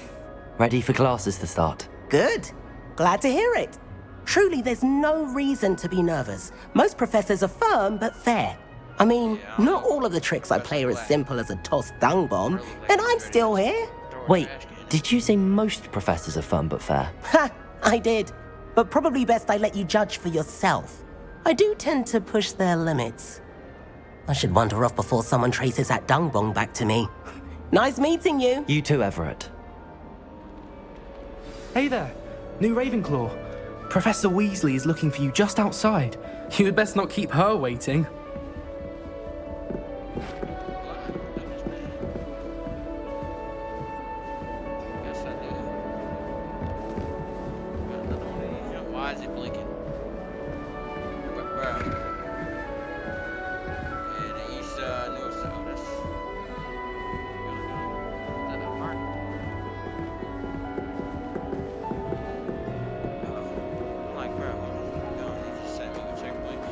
Speaker 3: Ready for classes to start.
Speaker 16: Good. Glad to hear it. Truly, there's no reason to be nervous. Most professors are firm but fair. I mean, not all of the tricks I play are as simple as a tossed dung bomb, and I'm still here.
Speaker 3: Wait, did you say most professors are firm but fair?
Speaker 16: Ha! I did. But probably best I let you judge for yourself. I do tend to push their limits. I should wander off before someone traces that dung bong back to me. Nice meeting you.
Speaker 3: You too, Everett.
Speaker 17: Hey there, new Ravenclaw. Professor Weasley is looking for you just outside. You had best not keep her waiting.
Speaker 1: Why is it blinking? Bruh. Yeah, the east, north, south. That's... Is that a mark? I'm like, bro, what are you doing? They just sent me with checkpoints.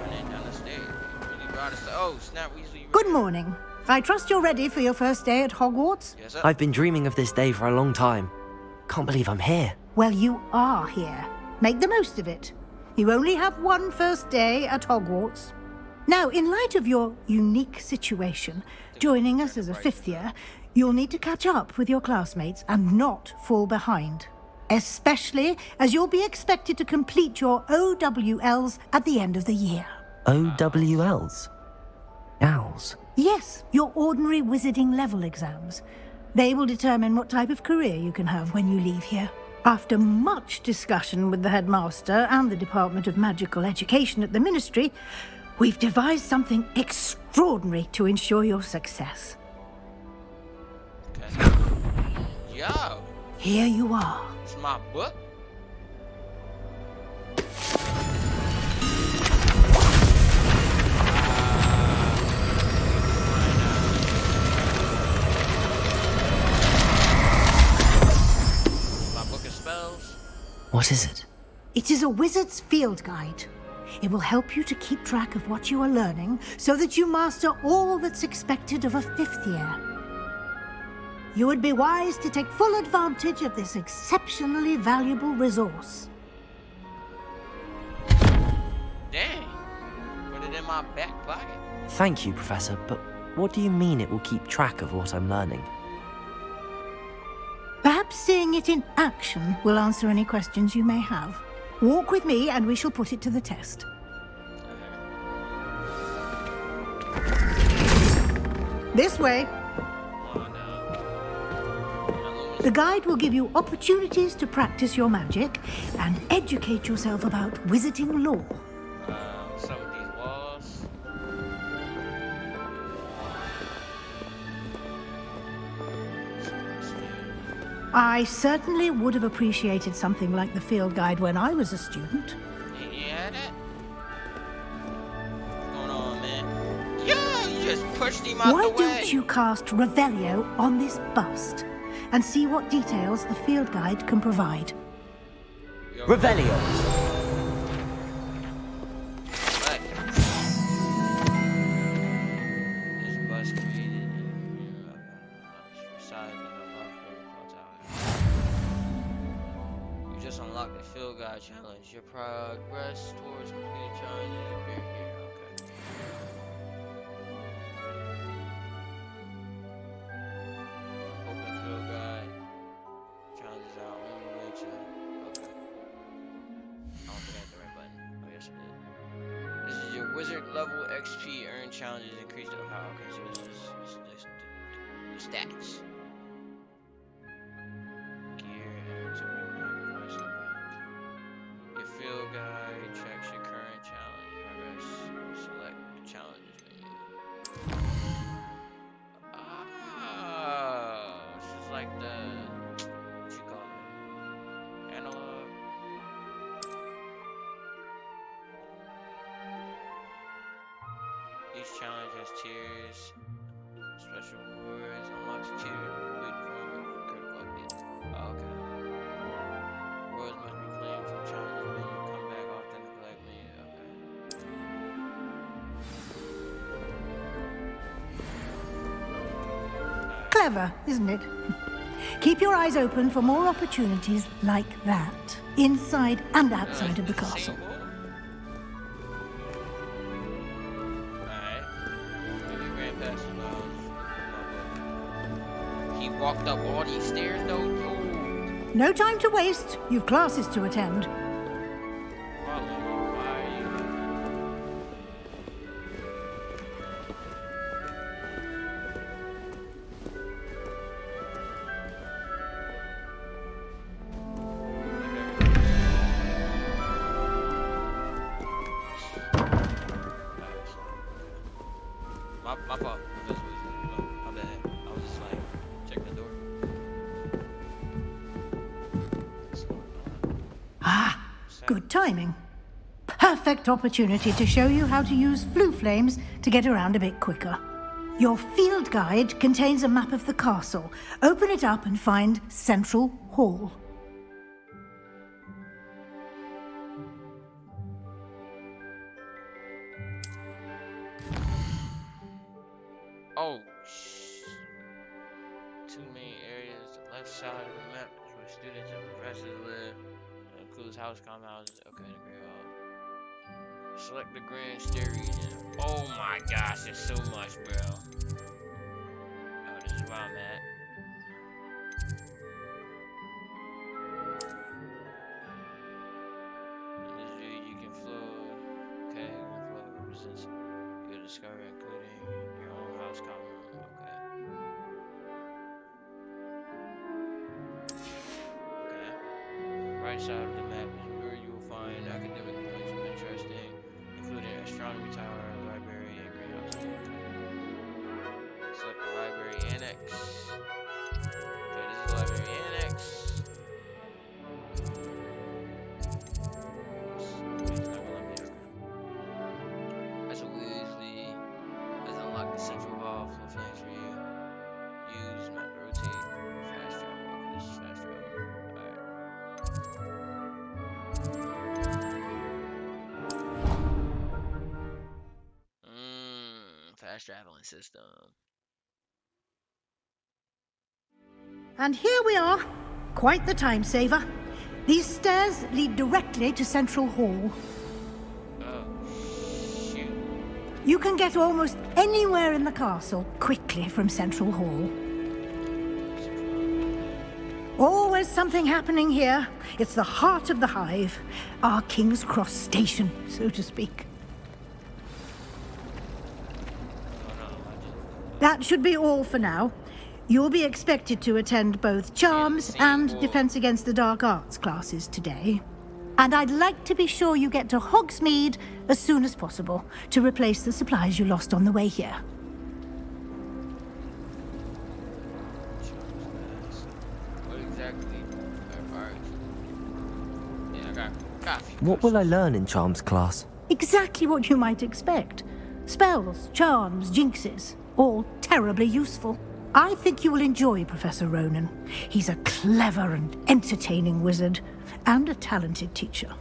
Speaker 1: Running down the stairs. Really brought us to... Oh, snap, Weasley.
Speaker 11: Good morning. I trust you're ready for your first day at Hogwarts?
Speaker 1: Yes, sir.
Speaker 3: I've been dreaming of this day for a long time. Can't believe I'm here.
Speaker 11: Well, you are here. Make the most of it. You only have one first day at Hogwarts. Now, in light of your unique situation, joining us as a fifth year, you'll need to catch up with your classmates and not fall behind. Especially as you'll be expected to complete your OWLs at the end of the year.
Speaker 3: OWLs? Owls?
Speaker 11: Yes, your ordinary wizarding level exams. They will determine what type of career you can have when you leave here. After much discussion with the headmaster and the Department of Magical Education at the Ministry, we've devised something extraordinary to ensure your success.
Speaker 1: Okay. Yo!
Speaker 11: Here you are.
Speaker 1: It's my book?
Speaker 3: What is it?
Speaker 11: It is a wizard's field guide. It will help you to keep track of what you are learning so that you master all that's expected of a fifth year. You would be wise to take full advantage of this exceptionally valuable resource.
Speaker 1: Dang. Put it in my back pocket.
Speaker 3: Thank you, Professor, but what do you mean it will keep track of what I'm learning?
Speaker 11: Perhaps seeing it in action will answer any questions you may have. Walk with me and we shall put it to the test. This way. The guide will give you opportunities to practice your magic and educate yourself about wizarding lore.
Speaker 1: What's up with these walls?
Speaker 11: I certainly would have appreciated something like the field guide when I was a student.
Speaker 1: You had it? What's going on, man? Yo, you just pushed him out
Speaker 11: Why
Speaker 1: the way.
Speaker 11: don't you cast Revelio on this bust and see what details the field guide can provide?
Speaker 3: Revelio!
Speaker 1: Challenge. Your progress towards completing challenges appear here. Okay. Open field guide. Challenges are only way to. Okay. I don't think I hit the right button. Oh, yes, I did. This is your wizard level XP. Earn challenges increased. Okay, so this is the stats. Field guide checks your current challenge progress. Select challenges menu. Oh, this is like the what you call it? Analog. Each challenge has tiers. Special rewards unlocks tier complete form of critical updates. Oh, okay. Rewards must be claimed from challenge menu. Come back often to collect menu. Okay.
Speaker 11: Clever, isn't it? Keep your eyes open for more opportunities like that, inside and outside of the castle.
Speaker 1: Alright. We ran past the He walked up all these stairs though? Yo.
Speaker 11: No time to waste. You've classes to attend.
Speaker 1: My fault. That's what my bad. I was just like checking the door.
Speaker 11: Ah, good timing. Perfect opportunity to show you how to use flue flames to get around a bit quicker. Your field guide contains a map of the castle. Open it up and find Central Hall.
Speaker 1: Oh, two main areas. The left side of the map is where students and professors live. It includes house comm houses. Okay, the Great Hall. Select the Grand Stair region. Oh my gosh, there's so much, bro. Oh, this is where I'm at. In this view, you can flow. Okay, you can flow represents your discovery, including your own house common room. Okay. Right side of the map is where you will find academic points of interest, including astronomy tower, library, and greenhouse. Select the library annex. Okay, this is the library annex. That's a Weasley. Let's unlock the central hall. Flow flames for you. Use map to rotate. Fast travel. Okay, this is fast travel. Alright. Fast traveling system.
Speaker 11: And here we are. Quite the time saver. These stairs lead directly to Central Hall. You can get almost anywhere in the castle quickly from Central Hall. Always something happening here. It's the heart of the hive. Our King's Cross station, so to speak. That should be all for now. You'll be expected to attend both Charms and Defense Against the Dark Arts classes today. And I'd like to be sure you get to Hogsmeade as soon as possible to replace the supplies you lost on the way here.
Speaker 1: What exactly are Yeah, I got
Speaker 3: What will I learn in Charms class?
Speaker 11: Exactly what you might expect. Spells, charms, jinxes, all terribly useful. I think you will enjoy Professor Ronan. He's a clever and entertaining wizard, and a talented teacher.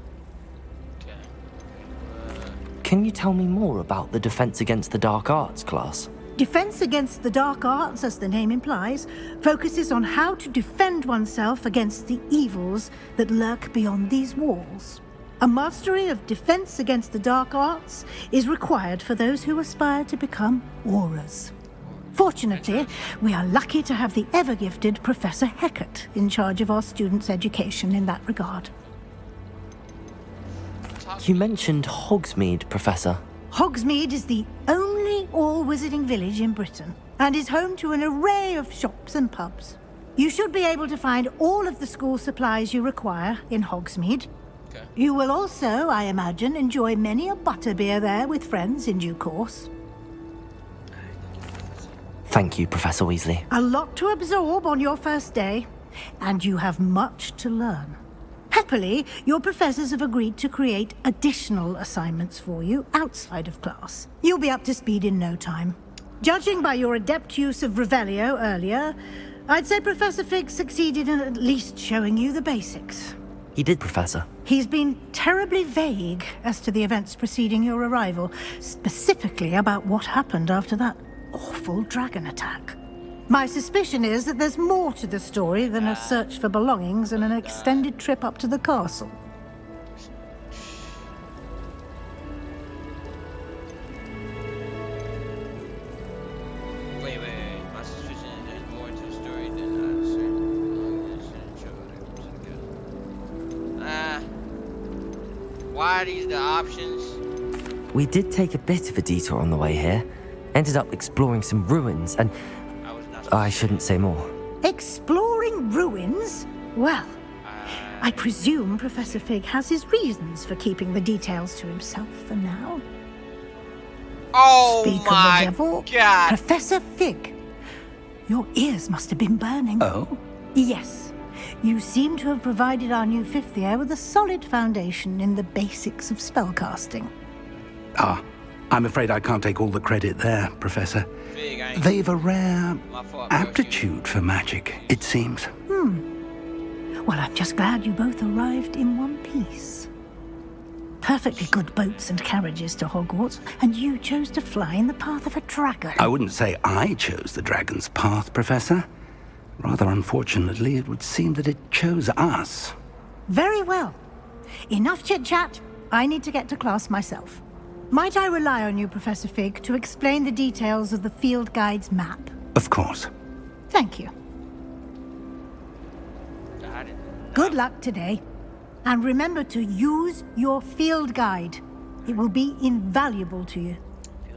Speaker 3: Can you tell me more about the Defense Against the Dark Arts class?
Speaker 11: Defense Against the Dark Arts, as the name implies, focuses on how to defend oneself against the evils that lurk beyond these walls. A mastery of Defense Against the Dark Arts is required for those who aspire to become Aurors. Fortunately, we are lucky to have the ever-gifted Professor Hecat in charge of our students' education in that regard.
Speaker 3: You mentioned Hogsmeade, Professor.
Speaker 11: Hogsmeade is the only all-wizarding village in Britain, and is home to an array of shops and pubs. You should be able to find all of the school supplies you require in Hogsmeade.
Speaker 1: Okay.
Speaker 11: You will also, I imagine, enjoy many a butterbeer there with friends in due course.
Speaker 3: Thank you, Professor Weasley.
Speaker 11: A lot to absorb on your first day, and you have much to learn. Happily, your professors have agreed to create additional assignments for you outside of class. You'll be up to speed in no time. Judging by your adept use of Revelio earlier, I'd say Professor Fig succeeded in at least showing you the basics.
Speaker 3: He did, Professor.
Speaker 11: He's been terribly vague as to the events preceding your arrival, specifically about what happened after that awful dragon attack. My suspicion is that there's more to the story than a search for belongings and an extended trip up to the castle.
Speaker 1: Wait. My suspicion is there's more to the story than a search for belongings. Why are these the options?
Speaker 3: We did take a bit of a detour on the way here. Ended up exploring some ruins, and I shouldn't say more.
Speaker 11: Exploring ruins? Well, I presume Professor Fig has his reasons for keeping the details to himself for now.
Speaker 1: Oh
Speaker 11: Speak
Speaker 1: my
Speaker 11: of the devil,
Speaker 1: God.
Speaker 11: Professor Fig. Your ears must have been burning.
Speaker 4: Oh?
Speaker 11: Yes. You seem to have provided our new fifth year with a solid foundation in the basics of spellcasting.
Speaker 4: Ah, I'm afraid I can't take all the credit there, Professor.
Speaker 1: Fig,
Speaker 4: They've a rare
Speaker 1: my fault,
Speaker 4: aptitude for magic, it seems.
Speaker 11: Well, I'm just glad you both arrived in one piece. Perfectly good boats and carriages to Hogwarts, and you chose to fly in the path of a dragon.
Speaker 4: I wouldn't say I chose the dragon's path, Professor. Rather unfortunately, it would seem that it chose us.
Speaker 11: Very well. Enough chit-chat. I need to get to class myself. Might I rely on you, Professor Fig, to explain the details of the field guide's map?
Speaker 4: Of course.
Speaker 11: Thank you. Good luck today. And remember to use your field guide. It will be invaluable to you.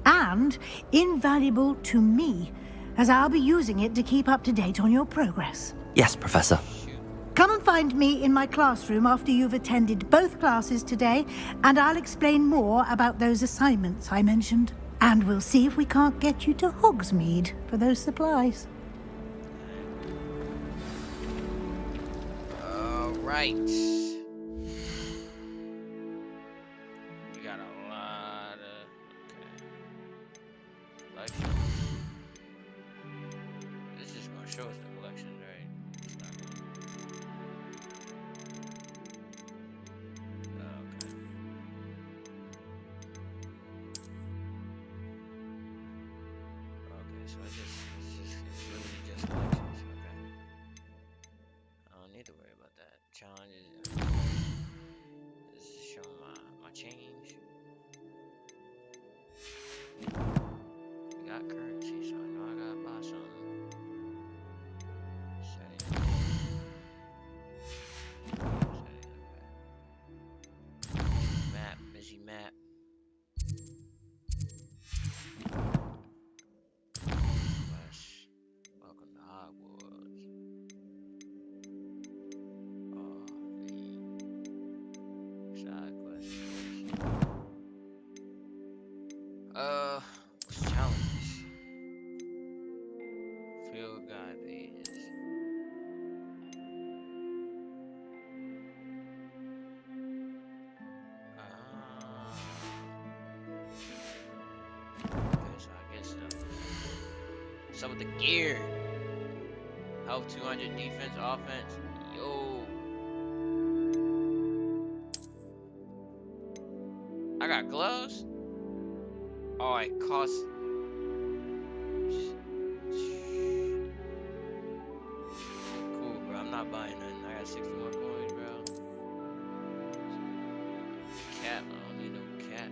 Speaker 11: And invaluable to me, as I'll be using it to keep up to date on your progress.
Speaker 3: Yes, Professor.
Speaker 11: Come and find me in my classroom after you've attended both classes today, and I'll explain more about those assignments I mentioned. And we'll see if we can't get you to Hogsmeade for those supplies.
Speaker 1: All right. We got a lot of collections. This is gonna show us the collections, right? It's not gonna... Okay. Okay, so it's really just collections. Okay. I don't need to worry about that. Challenges. This is showing my change. We got currency, so I know I gotta buy something. Settings. Map, busy map. West. Welcome to Hogwarts. Side quest. What's the challenge? Field guide pages. Okay, so I get stuff. What's up with the gear? Health 200, defense, offense. Yo. I got gloves? Oh, it costs. Cool, bro. I'm not buying nothing. I got 60 more coins, bro. Cap. I don't need no cap.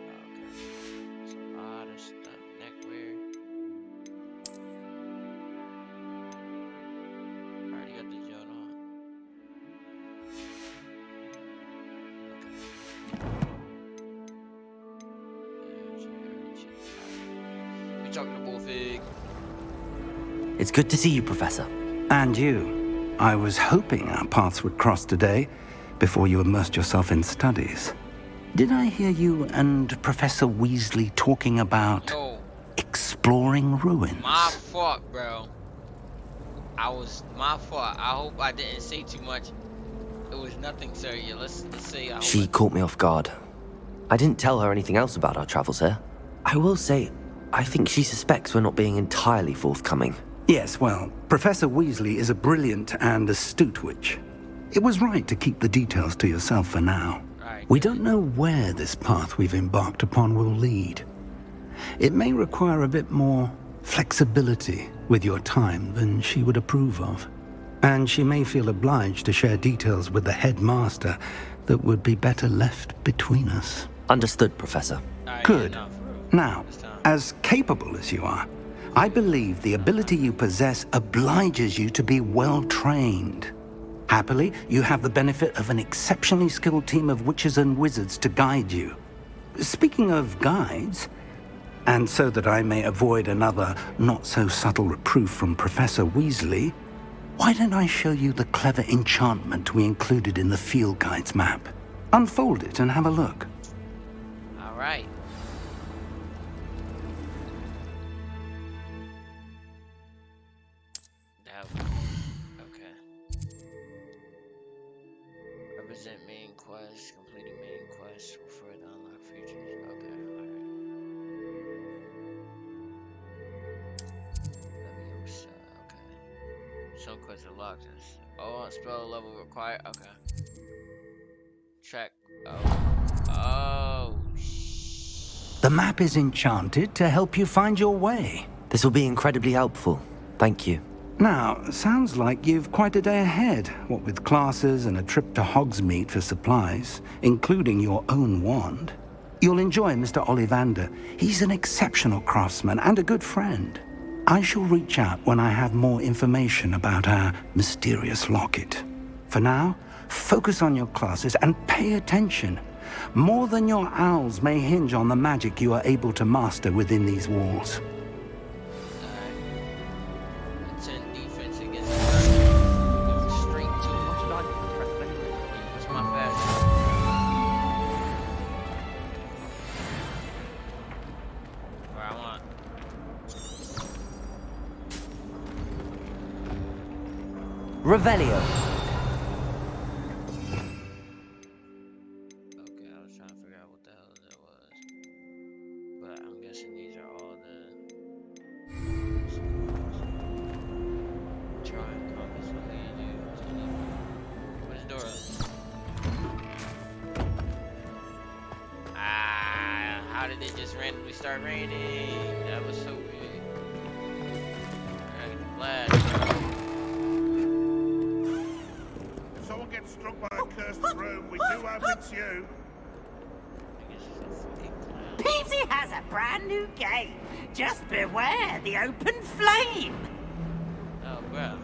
Speaker 1: Okay. It's a lot of stuff. Neckwear. Already got the joint on. We talking to Bullfig.
Speaker 3: It's good to see you, Professor.
Speaker 4: And you. I was hoping our paths would cross today, before you immersed yourself in studies. Did I hear you and Professor Weasley talking about exploring ruins?
Speaker 1: My fault, bro. My fault. I hope I didn't say too much. It was nothing, sir. Yeah, let's say
Speaker 3: She caught me off guard. I didn't tell her anything else about our travels here. I will say, I think she suspects we're not being entirely forthcoming.
Speaker 4: Yes, well, Professor Weasley is a brilliant and astute witch. It was right to keep the details to yourself for now.
Speaker 1: Alright,
Speaker 8: We don't know where this path we've embarked upon will lead. It may require a bit more flexibility with your time than she would approve of. And she may feel obliged to share details with the headmaster that would be better left between us.
Speaker 3: Understood, Professor.
Speaker 8: Good. Now, as capable as you are, I believe the ability you possess obliges you to be well trained. Happily, you have the benefit of an exceptionally skilled team of witches and wizards to guide you. Speaking of guides, and so that I may avoid another not-so-subtle reproof from Professor Weasley, why don't I show you the clever enchantment we included in the field guide's map? Unfold it and have a look.
Speaker 1: All right. Okay. Represent main quest. Completing main quest will further unlock features. Okay. Leviosa. Okay. Some quests are locked. Oh, spell level required. Okay. Track. Oh.
Speaker 8: The map is enchanted to help you find your way.
Speaker 3: This will be incredibly helpful. Thank you.
Speaker 8: Now, sounds like you've quite a day ahead, what with classes and a trip to Hogsmeade for supplies, including your own wand. You'll enjoy Mr. Ollivander. He's an exceptional craftsman and a good friend. I shall reach out when I have more information about our mysterious locket. For now, focus on your classes and pay attention. More than your owls may hinge on the magic you are able to master within these walls.
Speaker 3: Revelio.
Speaker 1: Okay, I was trying to figure out what the hell that was. But I'm guessing these are all the... Drawing compass will lead you to the... Where's Dora? Ah, how did it just randomly start raining? That was so weird. Alright, the flash.
Speaker 18: Struck by a cursed room, we do hope it's you.
Speaker 12: Peavesy has a brand new game. Just beware the open flame.
Speaker 1: Oh, bro.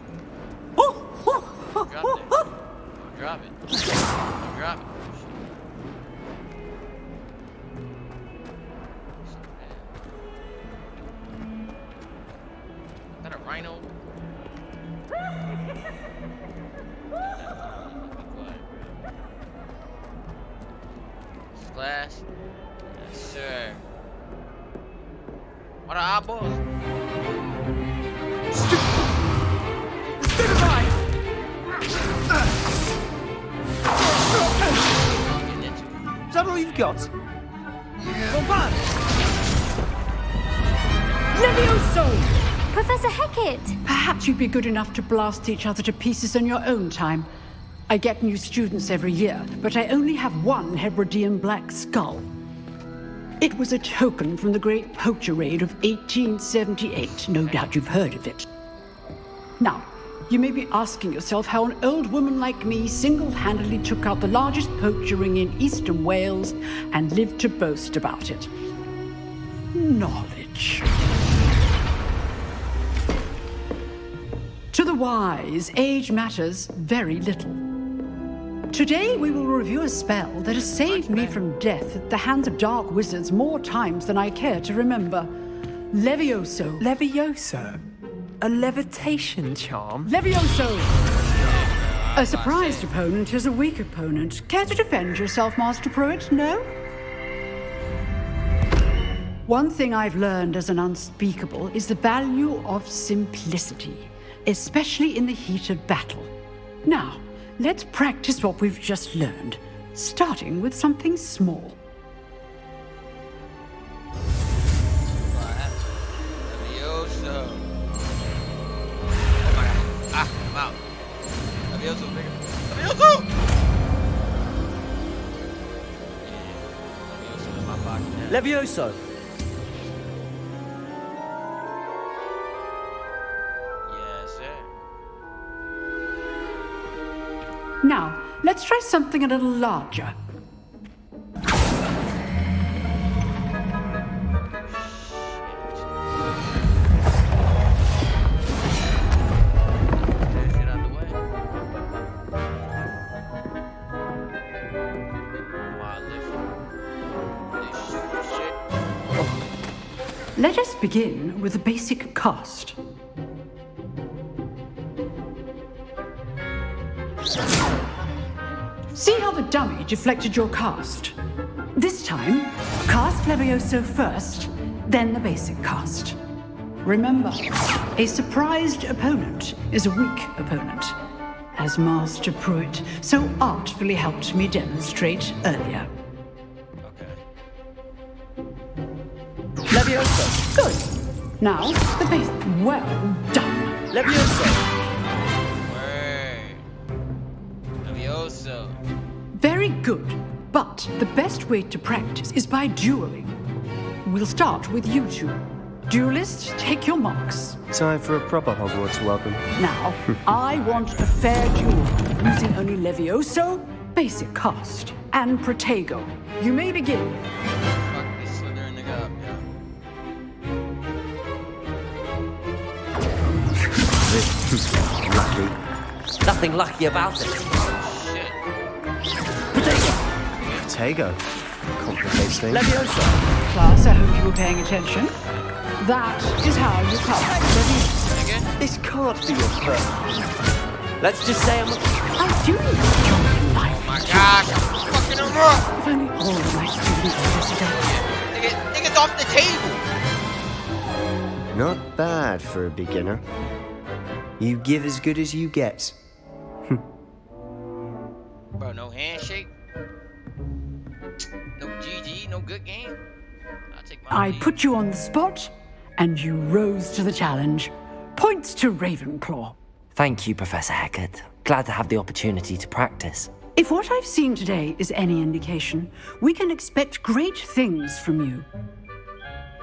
Speaker 1: Drop it. Drop it. Is that a rhino? Glass? Yes, sir. What are eyeballs?
Speaker 15: Is that all you've got? Bombard!
Speaker 14: Levioso! Professor Hecat!
Speaker 19: Perhaps you'd be good enough to blast each other to pieces in your own time. I get new students every year, but I only have one Hebridean black skull. It was a token from the Great Poacher Raid of 1878. No doubt you've heard of it. Now, you may be asking yourself how an old woman like me single-handedly took out the largest poacher ring in eastern Wales and lived to boast about it. Knowledge. To the wise, age matters very little. Today we will review a spell that has saved me from death at the hands of dark wizards more times than I care to remember. Levioso.
Speaker 15: Levioso? A levitation charm?
Speaker 19: Levioso! A surprised opponent is a weak opponent. Care to defend yourself, Master Pruitt? No? One thing I've learned as an unspeakable is the value of simplicity, especially in the heat of battle. Now, let's practice what we've just learned, starting with something small.
Speaker 1: Levioso. Oh my god. Ah, I'm out. Levioso bigger. Levioso!
Speaker 15: Levioso!
Speaker 1: Yes, sir.
Speaker 19: Now, let's try something a little larger. Let us begin with the basic cast. See how the dummy deflected your cast? This time, cast Levioso first, then the basic cast. Remember, a surprised opponent is a weak opponent, as Master Pruitt so artfully helped me demonstrate earlier.
Speaker 15: Levioso!
Speaker 19: Good. Now, the base. Well done.
Speaker 15: Levioso!
Speaker 1: Levioso.
Speaker 19: Very good. But the best way to practice is by dueling. We'll start with you two. Duelists, take your marks.
Speaker 20: Time for a proper Hogwarts welcome.
Speaker 19: Now, I want a fair duel, using only Levioso, basic cast, and Protego. You may begin.
Speaker 20: Lucky.
Speaker 3: Nothing lucky about it.
Speaker 20: Protego. Complicates things.
Speaker 19: Levioso. Class, I hope you were paying attention. That is how you cast Levioso.
Speaker 20: This can't be your first. Let's just say
Speaker 19: I do enjoy life.
Speaker 1: Oh my gosh, I'm fucking him up.
Speaker 19: If only all of my students were this today.
Speaker 1: Nigga's off the table.
Speaker 20: Not bad for a beginner. You give as good as you get.
Speaker 1: Bro, no handshake. No GG, no good game. I'll take my
Speaker 19: I put you on the spot, and you rose to the challenge. Points to Ravenclaw.
Speaker 3: Thank you, Professor Hecat. Glad to have the opportunity to practice.
Speaker 19: If what I've seen today is any indication, we can expect great things from you.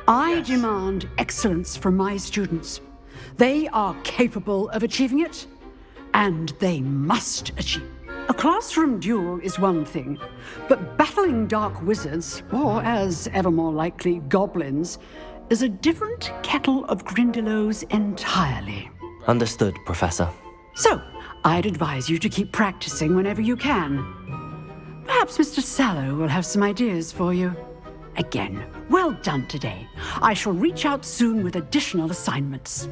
Speaker 19: I demand excellence from my students. They are capable of achieving it, and they must achieve. A classroom duel is one thing, but battling dark wizards, or as ever more likely, goblins, is a different kettle of Grindylows entirely.
Speaker 3: Understood, Professor.
Speaker 19: So, I'd advise you to keep practicing whenever you can. Perhaps Mr. Sallow will have some ideas for you. Again, well done today. I shall reach out soon with additional assignments.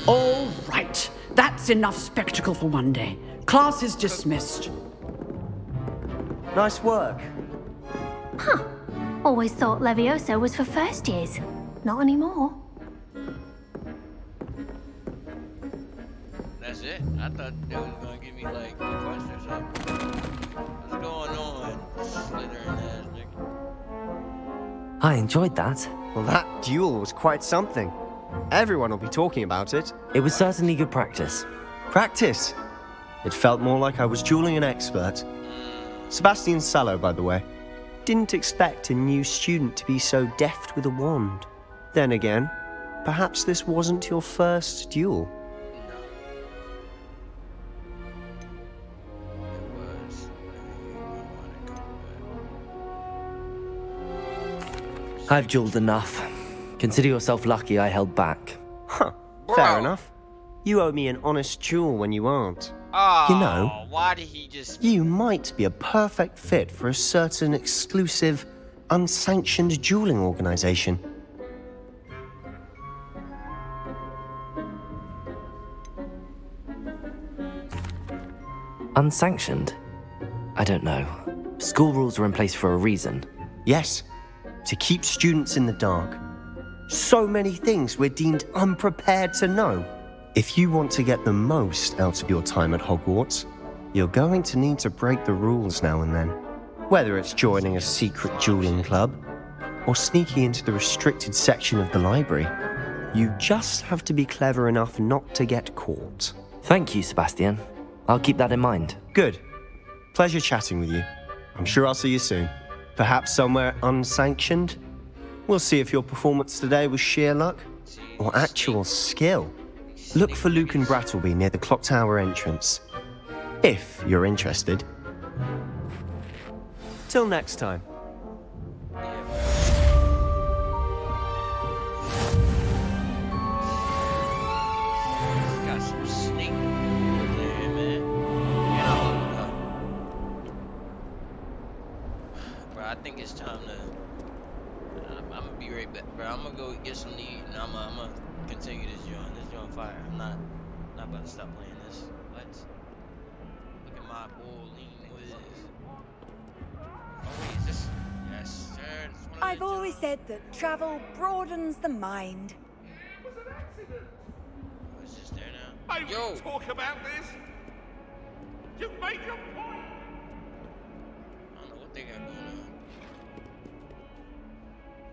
Speaker 19: All right, that's enough spectacle for one day. Class is dismissed.
Speaker 20: Nice work.
Speaker 14: Huh. Always thought Levioso was for first years. Not anymore.
Speaker 1: That's it. I thought they was gonna give me like a question or something. What's going on? Slithering ass nigga.
Speaker 3: I enjoyed that.
Speaker 20: Well, that duel was quite something. Everyone will be talking about it.
Speaker 3: It was certainly good practice.
Speaker 20: Practice? It felt more like I was dueling an expert. Sebastian Sallow, by the way. Didn't expect a new student to be so deft with a wand. Then again, perhaps this wasn't your first duel.
Speaker 3: I've dueled enough. Consider yourself lucky I held back.
Speaker 20: Huh, fair enough. You owe me an honest duel when you aren't.
Speaker 1: Oh,
Speaker 20: You know,
Speaker 1: why did he just...
Speaker 20: You might be a perfect fit for a certain exclusive, unsanctioned dueling organization.
Speaker 3: Unsanctioned? I don't know. School rules are in place for a reason.
Speaker 20: Yes, to keep students in the dark. So many things we're deemed unprepared to know. If you want to get the most out of your time at Hogwarts, you're going to need to break the rules now and then. Whether it's joining a secret dueling club, or sneaking into the restricted section of the library, you just have to be clever enough not to get caught.
Speaker 3: Thank you, Sebastian. I'll keep that in mind.
Speaker 20: Good. Pleasure chatting with you. I'm sure I'll see you soon. Perhaps somewhere unsanctioned? We'll see if your performance today was sheer luck or actual skill. Look for Luke and Brattleby near the clock tower entrance, if you're interested. Till next time.
Speaker 1: Got some snake over there, man. Yeah. Bro, I think it's time to. I'm gonna be right back, bro. I'm gonna go get some to eat, and I'm gonna continue this joint. This joint fire. I'm not about to stop playing this. What? Look at my bowling whiz. Oh wait, is this? Yes, sir. It's one of
Speaker 21: I've always said that travel broadens the mind.
Speaker 1: What's this there now?
Speaker 18: I will talk about this. You've made your point.
Speaker 1: I don't know what they got going on.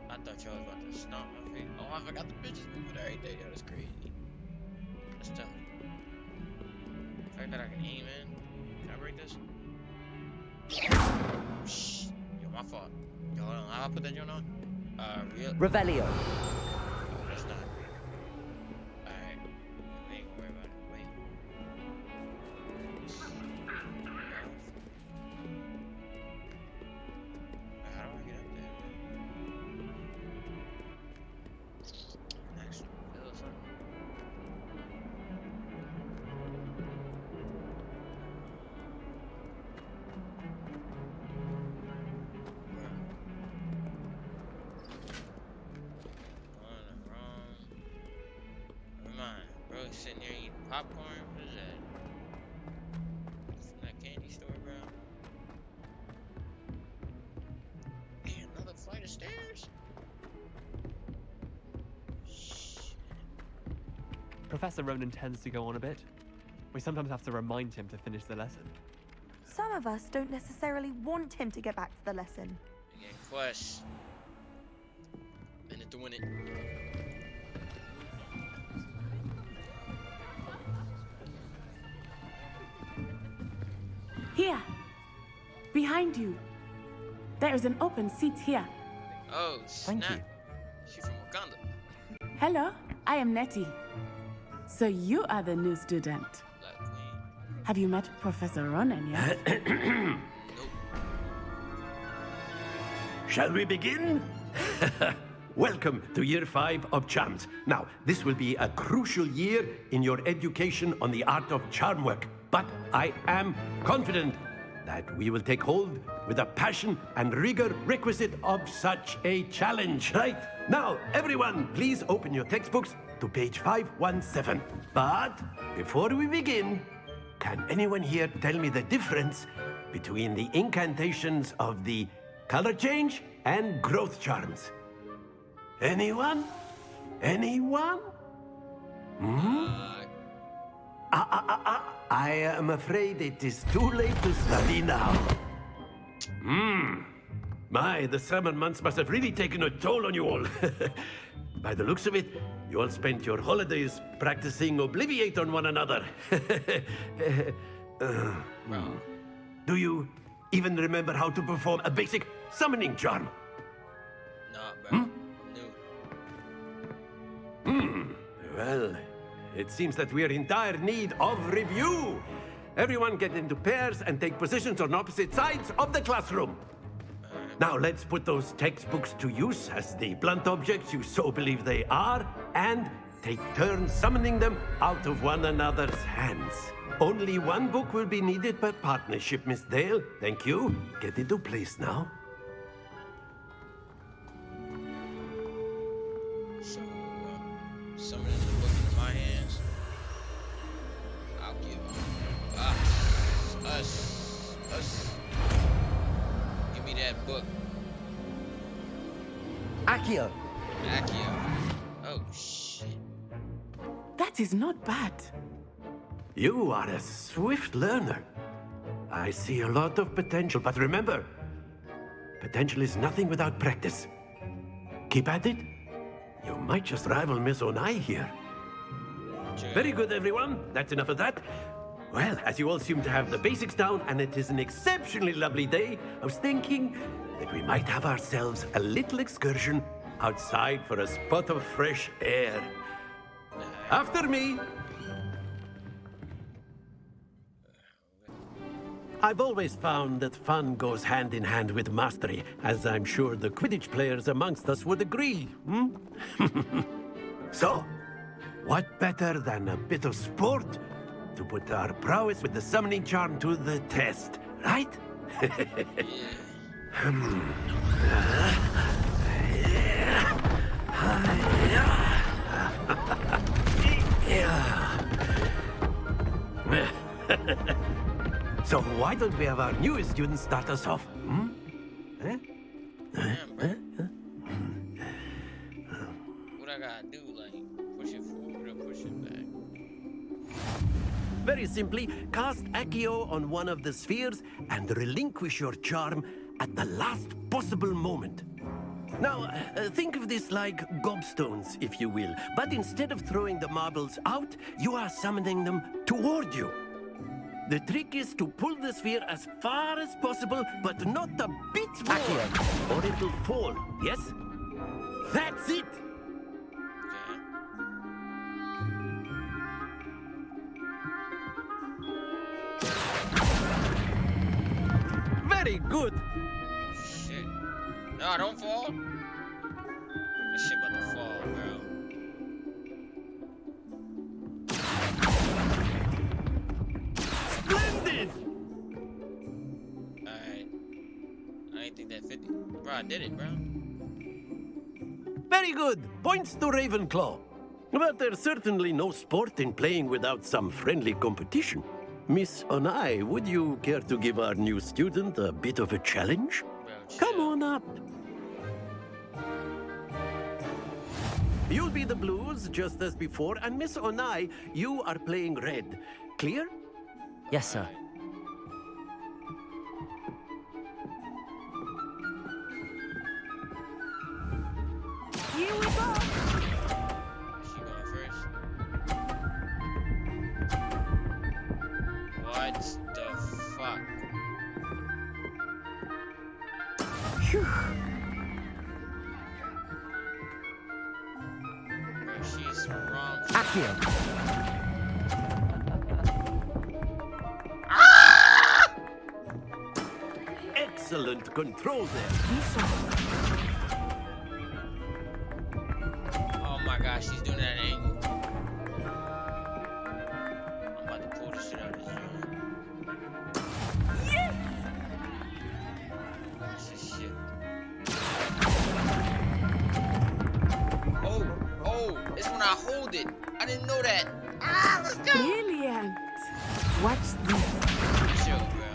Speaker 1: I thought y'all was about to stomp my face. Oh, I forgot the bitches moving right there. That was crazy. That's tough. The fact that I can aim in. Can I break this? Shh. Yo, my fault. Yo, hold on. How I put that joint on? Real.
Speaker 15: Revelio.
Speaker 1: That's not. Alright. We ain't gonna worry about it. Wait. How do I get up there? Next fill or something? Wrong. Never mind. Bro, sitting there eating popcorn. What is that? From that candy store, bro. Hey, another flight of stairs?
Speaker 22: Professor Ronan tends to go on a bit. We sometimes have to remind him to finish the lesson.
Speaker 2: Some of us don't necessarily want him to get back to the lesson.
Speaker 1: Again, quest. Minute to win it.
Speaker 23: Here, behind you. There is an open seat here.
Speaker 1: Oh, snap.
Speaker 23: Thank you.
Speaker 1: She from Wakanda.
Speaker 23: Hello, I am Nettie. So you are the new student. Have you met Professor Ronan yet?
Speaker 9: Shall we begin? Welcome to year 5 of charms. Now, this will be a crucial year in your education on the art of charm work. But I am confident that we will take hold with the passion and rigor requisite of such a challenge. Right? Now, everyone, please open your textbooks to page 517. But before we begin, can anyone here tell me the difference between the incantations of the color change and growth charms? Anyone? Anyone? I am afraid it is too late to study now. My, the summer months must have really taken a toll on you all. By the looks of it, you all spent your holidays practicing Obliviate on one another. Do you even remember how to perform a basic summoning charm?
Speaker 1: Nah, bro.
Speaker 9: Well, it seems that we are in dire need of review. Everyone get into pairs and take positions on opposite sides of the classroom. Now let's put those textbooks to use as the blunt objects you so believe they are, and take turns summoning them out of one another's hands. Only one book will be needed per partnership, Miss Dale. Thank you. Get into place now.
Speaker 1: So, summoning the book into my hands. I'll give us. Give me that book.
Speaker 15: Accio.
Speaker 1: Oh, shit.
Speaker 23: That is not bad.
Speaker 9: You are a swift learner. I see a lot of potential, but remember, potential is nothing without practice. Keep at it. You might just rival Miss Onai here. Very good, everyone. That's enough of that. Well, as you all seem to have the basics down, and it is an exceptionally lovely day, I was thinking that we might have ourselves a little excursion outside for a spot of fresh air. After me! I've always found that fun goes hand in hand with mastery, as I'm sure the Quidditch players amongst us would agree, So, what better than a bit of sport to put our prowess with the summoning charm to the test, right? So why don't we have our newest student start us off?
Speaker 1: What I gotta do, like, push it forward or push it back?
Speaker 9: Very simply, cast Accio on one of the spheres and relinquish your charm at the last possible moment. Now, think of this like gobstones, if you will, but instead of throwing the marbles out, you are summoning them toward you. The trick is to pull the sphere as far as possible, but not a bit more, or it'll fall, yes? That's it! Very good!
Speaker 1: Shit. No, don't fall. That shit about to fall, bro.
Speaker 9: Splendid!
Speaker 1: Alright. I ain't think that 50. Bro, I did it, bro.
Speaker 9: Very good. Points to Ravenclaw. But there's certainly no sport in playing without some friendly competition. Miss Onai, would you care to give our new student a bit of a challenge? Come on up. You'll be the blues, just as before, and Miss Onai, you are playing red. Clear?
Speaker 3: Yes, sir.
Speaker 11: Here we go!
Speaker 1: She going first. What the fuck?
Speaker 11: Phew.
Speaker 1: Bro, she's wrong.
Speaker 3: Accio.
Speaker 9: Excellent control there.
Speaker 1: Oh my gosh, she's doing that angle. I'm about to pull this shit out of this joint.
Speaker 11: Yes!
Speaker 1: This is shit. Oh, it's when I hold it. I didn't know that. Ah, let's go.
Speaker 23: Brilliant! Watch this.
Speaker 1: Chill, bro.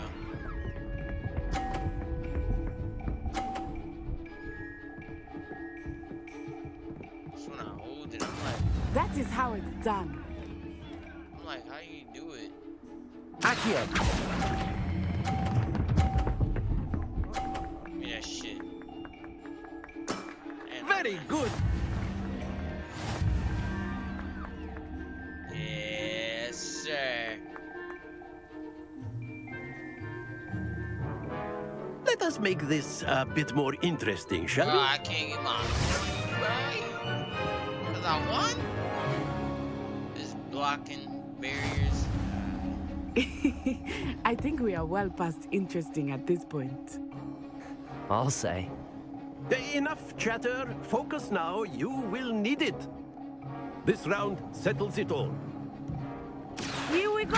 Speaker 1: It's when I hold it. I'm like,
Speaker 23: That is how it's done.
Speaker 1: how you do it?
Speaker 3: Accio.
Speaker 1: Give me that shit.
Speaker 9: Very good.
Speaker 1: Yes, sir.
Speaker 9: Let us make this a bit more interesting, shall we?
Speaker 1: I can't get my right. Cause I won? This blocking barriers.
Speaker 23: I think we are well past interesting at this point.
Speaker 3: I'll say.
Speaker 9: Enough chatter. Focus now. You will need it. This round settles it all.
Speaker 11: Here we go!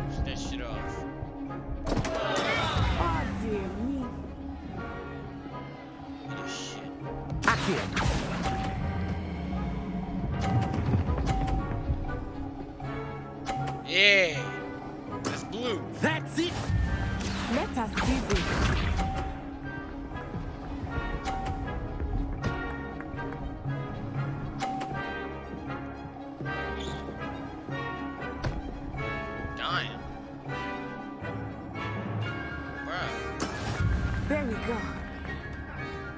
Speaker 1: Push that shit off.
Speaker 23: Oh dear me.
Speaker 1: Give me this shit.
Speaker 3: Accio.
Speaker 1: Yeah. That's blue.
Speaker 9: That's it.
Speaker 23: Let us see this.
Speaker 1: Dying. Bruh.
Speaker 23: There we go.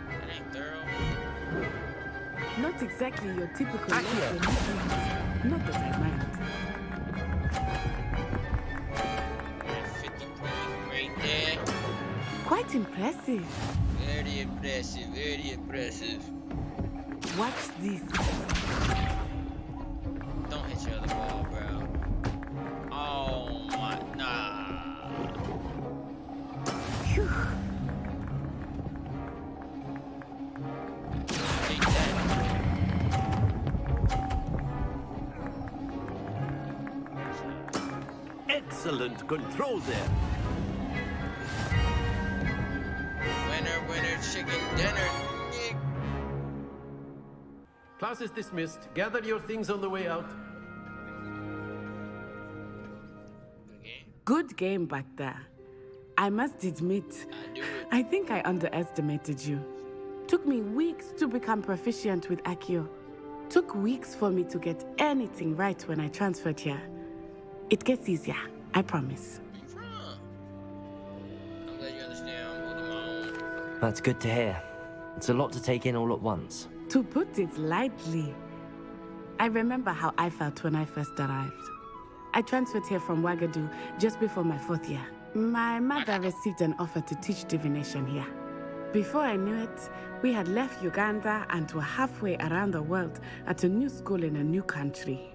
Speaker 1: That ain't thorough.
Speaker 23: Not Not exactly your typical lesson. Not that I mind.
Speaker 1: 50 points right there.
Speaker 23: Quite impressive.
Speaker 1: Very impressive, very impressive.
Speaker 23: Watch this.
Speaker 1: Don't hit your other ball, bro. Oh my, nah.
Speaker 23: Phew.
Speaker 1: Take that.
Speaker 9: Excellent control there.
Speaker 1: Winner, winner, chicken dinner. Nick.
Speaker 9: Class is dismissed. Gather your things on the way out.
Speaker 23: Good game back there. I must admit, I think I underestimated you. Took me weeks to become proficient with Accio. Took weeks for me to get anything right when I transferred here. It gets easier, I promise.
Speaker 1: I'm glad you understand. I'm holding my own.
Speaker 3: That's good to hear. It's a lot to take in all at once.
Speaker 23: To put it lightly, I remember how I felt when I first arrived. I transferred here from Wagadu just before my 4th year. My mother received an offer to teach divination here. Before I knew it, we had left Uganda and were halfway around the world at a new school in a new country.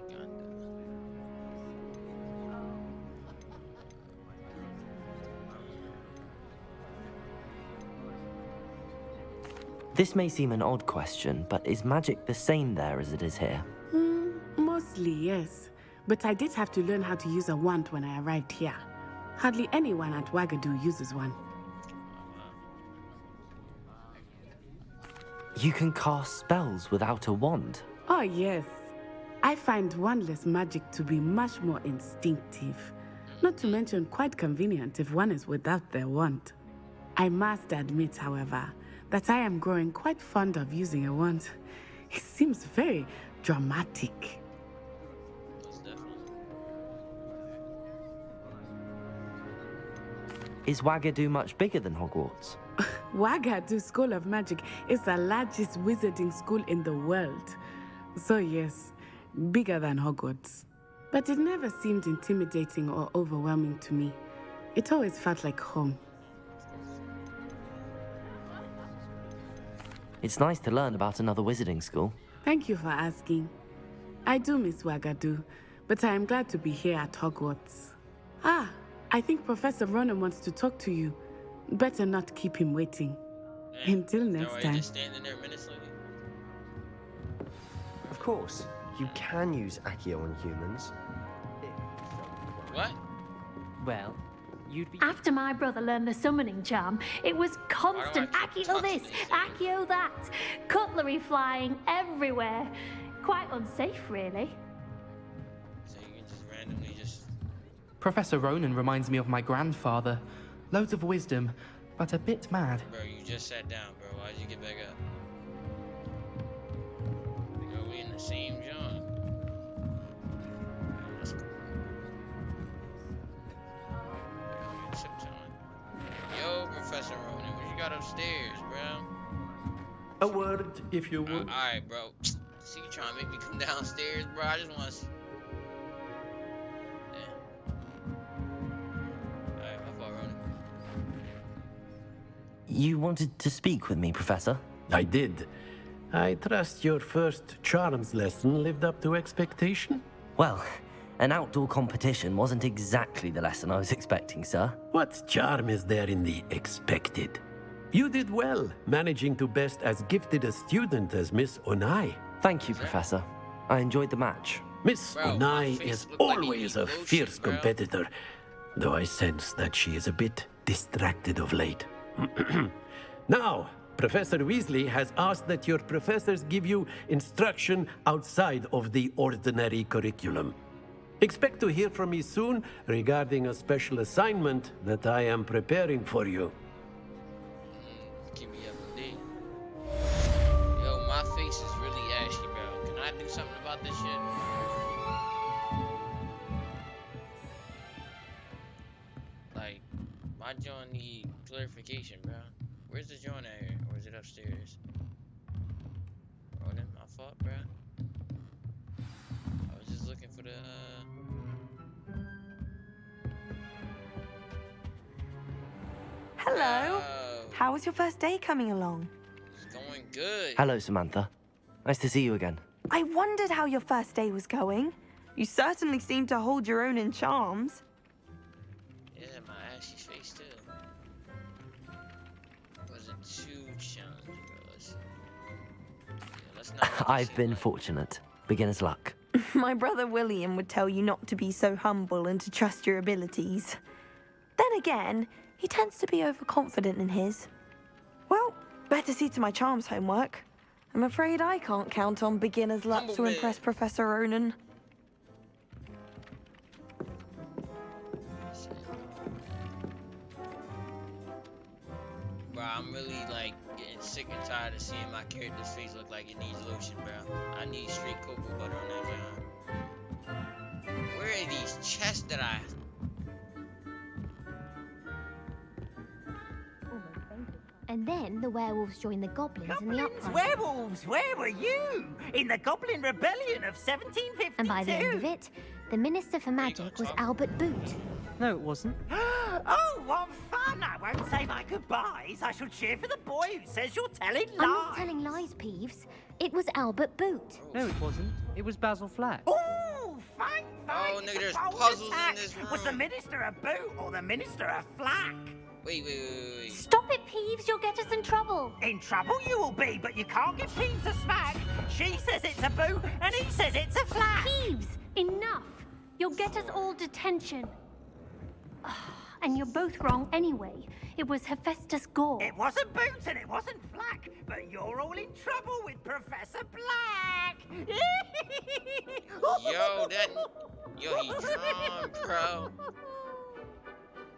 Speaker 3: This may seem an odd question, but is magic the same there as it is here?
Speaker 23: Mostly, yes. But I did have to learn how to use a wand when I arrived here. Hardly anyone at Wagadu uses one.
Speaker 3: You can cast spells without a wand?
Speaker 23: Oh, yes. I find wandless magic to be much more instinctive. Not to mention quite convenient if one is without their wand. I must admit, however, that I am growing quite fond of using a wand. It seems very dramatic.
Speaker 3: Is Wagadu much bigger than Hogwarts?
Speaker 23: Wagadu School of Magic is the largest wizarding school in the world. So yes, bigger than Hogwarts. But it never seemed intimidating or overwhelming to me. It always felt like home.
Speaker 3: It's nice to learn about another wizarding school.
Speaker 23: Thank you for asking. I do miss Wagadu, but I am glad to be here at Hogwarts. Ah, I think Professor Ronan wants to talk to you. Better not keep him waiting. Until next time.
Speaker 1: Just standing there menacingly.
Speaker 20: Of course, you can use Accio on humans.
Speaker 1: What?
Speaker 15: Well, you'd be...
Speaker 14: After my brother learned the summoning charm, it was constant Accio this, Accio that. Cutlery flying everywhere. Quite unsafe, really.
Speaker 1: So you can just randomly just...
Speaker 17: Professor Ronan reminds me of my grandfather. Loads of wisdom, but a bit mad.
Speaker 1: Bro, you just sat down, bro. Why'd you get back up? Are we in the same genre? Let's go. Yo, Professor Ronan, what you got upstairs, bro?
Speaker 9: A word, if you would.
Speaker 1: Alright, bro. See, you trying to make me come downstairs, bro? I just want to...
Speaker 3: You wanted to speak with me, Professor?
Speaker 9: I did. I trust your first charms lesson lived up to expectation?
Speaker 3: Well, an outdoor competition wasn't exactly the lesson I was expecting, sir.
Speaker 9: What charm is there in the expected? You did well, managing to best as gifted a student as Miss Onai.
Speaker 3: Thank you, Professor. I enjoyed the match.
Speaker 9: Miss Onai is always a fierce competitor, though I sense that she is a bit distracted of late. Now, Professor Weasley has asked that your professors give you instruction outside of the ordinary curriculum. Expect to hear from me soon regarding a special assignment that I am preparing for you.
Speaker 1: Keep me up to date. Yo, my face is really ashy, bro. Can I do something about this shit? Like, my jaw need clarification, bro. Where's the joint at here? Or is it upstairs? Ronan, my fault, bro. I was just looking for the.
Speaker 2: Hello. How was your first day coming along?
Speaker 1: It's going good.
Speaker 3: Hello, Samantha. Nice to see you again.
Speaker 2: I wondered how your first day was going. You certainly seem to hold your own in charms.
Speaker 1: Yeah, my ashy face too. Wasn't too challenging, bro. Let's not.
Speaker 3: I've been fortunate. Beginner's luck.
Speaker 2: My brother William would tell you not to be so humble and to trust your abilities. Then again, he tends to be overconfident in his. Well, better see to my charms homework. I'm afraid I can't count on beginner's luck to impress Professor Ronan.
Speaker 1: Bro, I'm really like getting sick and tired of seeing my character's face look like it needs lotion, bro. I need straight cocoa butter on that job. Where are these chests that I...
Speaker 5: And then the werewolves joined the goblins in the uprising.
Speaker 12: Werewolves, where were you? In the Goblin Rebellion of 1752.
Speaker 5: And by the end of it, the Minister for Magic was Albert Boot.
Speaker 15: No, it wasn't.
Speaker 12: Oh, what fun! I won't say my goodbyes. I shall cheer for the boy who says you're telling lies.
Speaker 5: I'm not telling lies, Peeves. It was Albert Boot.
Speaker 15: No, it wasn't. It was Basil Flack.
Speaker 12: Oh, fine.
Speaker 1: Oh, nigga, there's
Speaker 12: Bold
Speaker 1: puzzles
Speaker 12: attack.
Speaker 1: in this room.
Speaker 12: Was the Minister a boot or the Minister a flack?
Speaker 1: Wait.
Speaker 5: Stop it, Peeves. You'll get us in trouble.
Speaker 12: In trouble you will be, but you can't give Peeves a smack. She says it's a boot, and he says it's a flack.
Speaker 14: Peeves, enough. You'll get us all detention. And you're both wrong anyway. It was Hephaestus Gore.
Speaker 12: It wasn't boot and it wasn't flack, but you're all in trouble with Professor Black.
Speaker 1: Yo, he drawn, bro.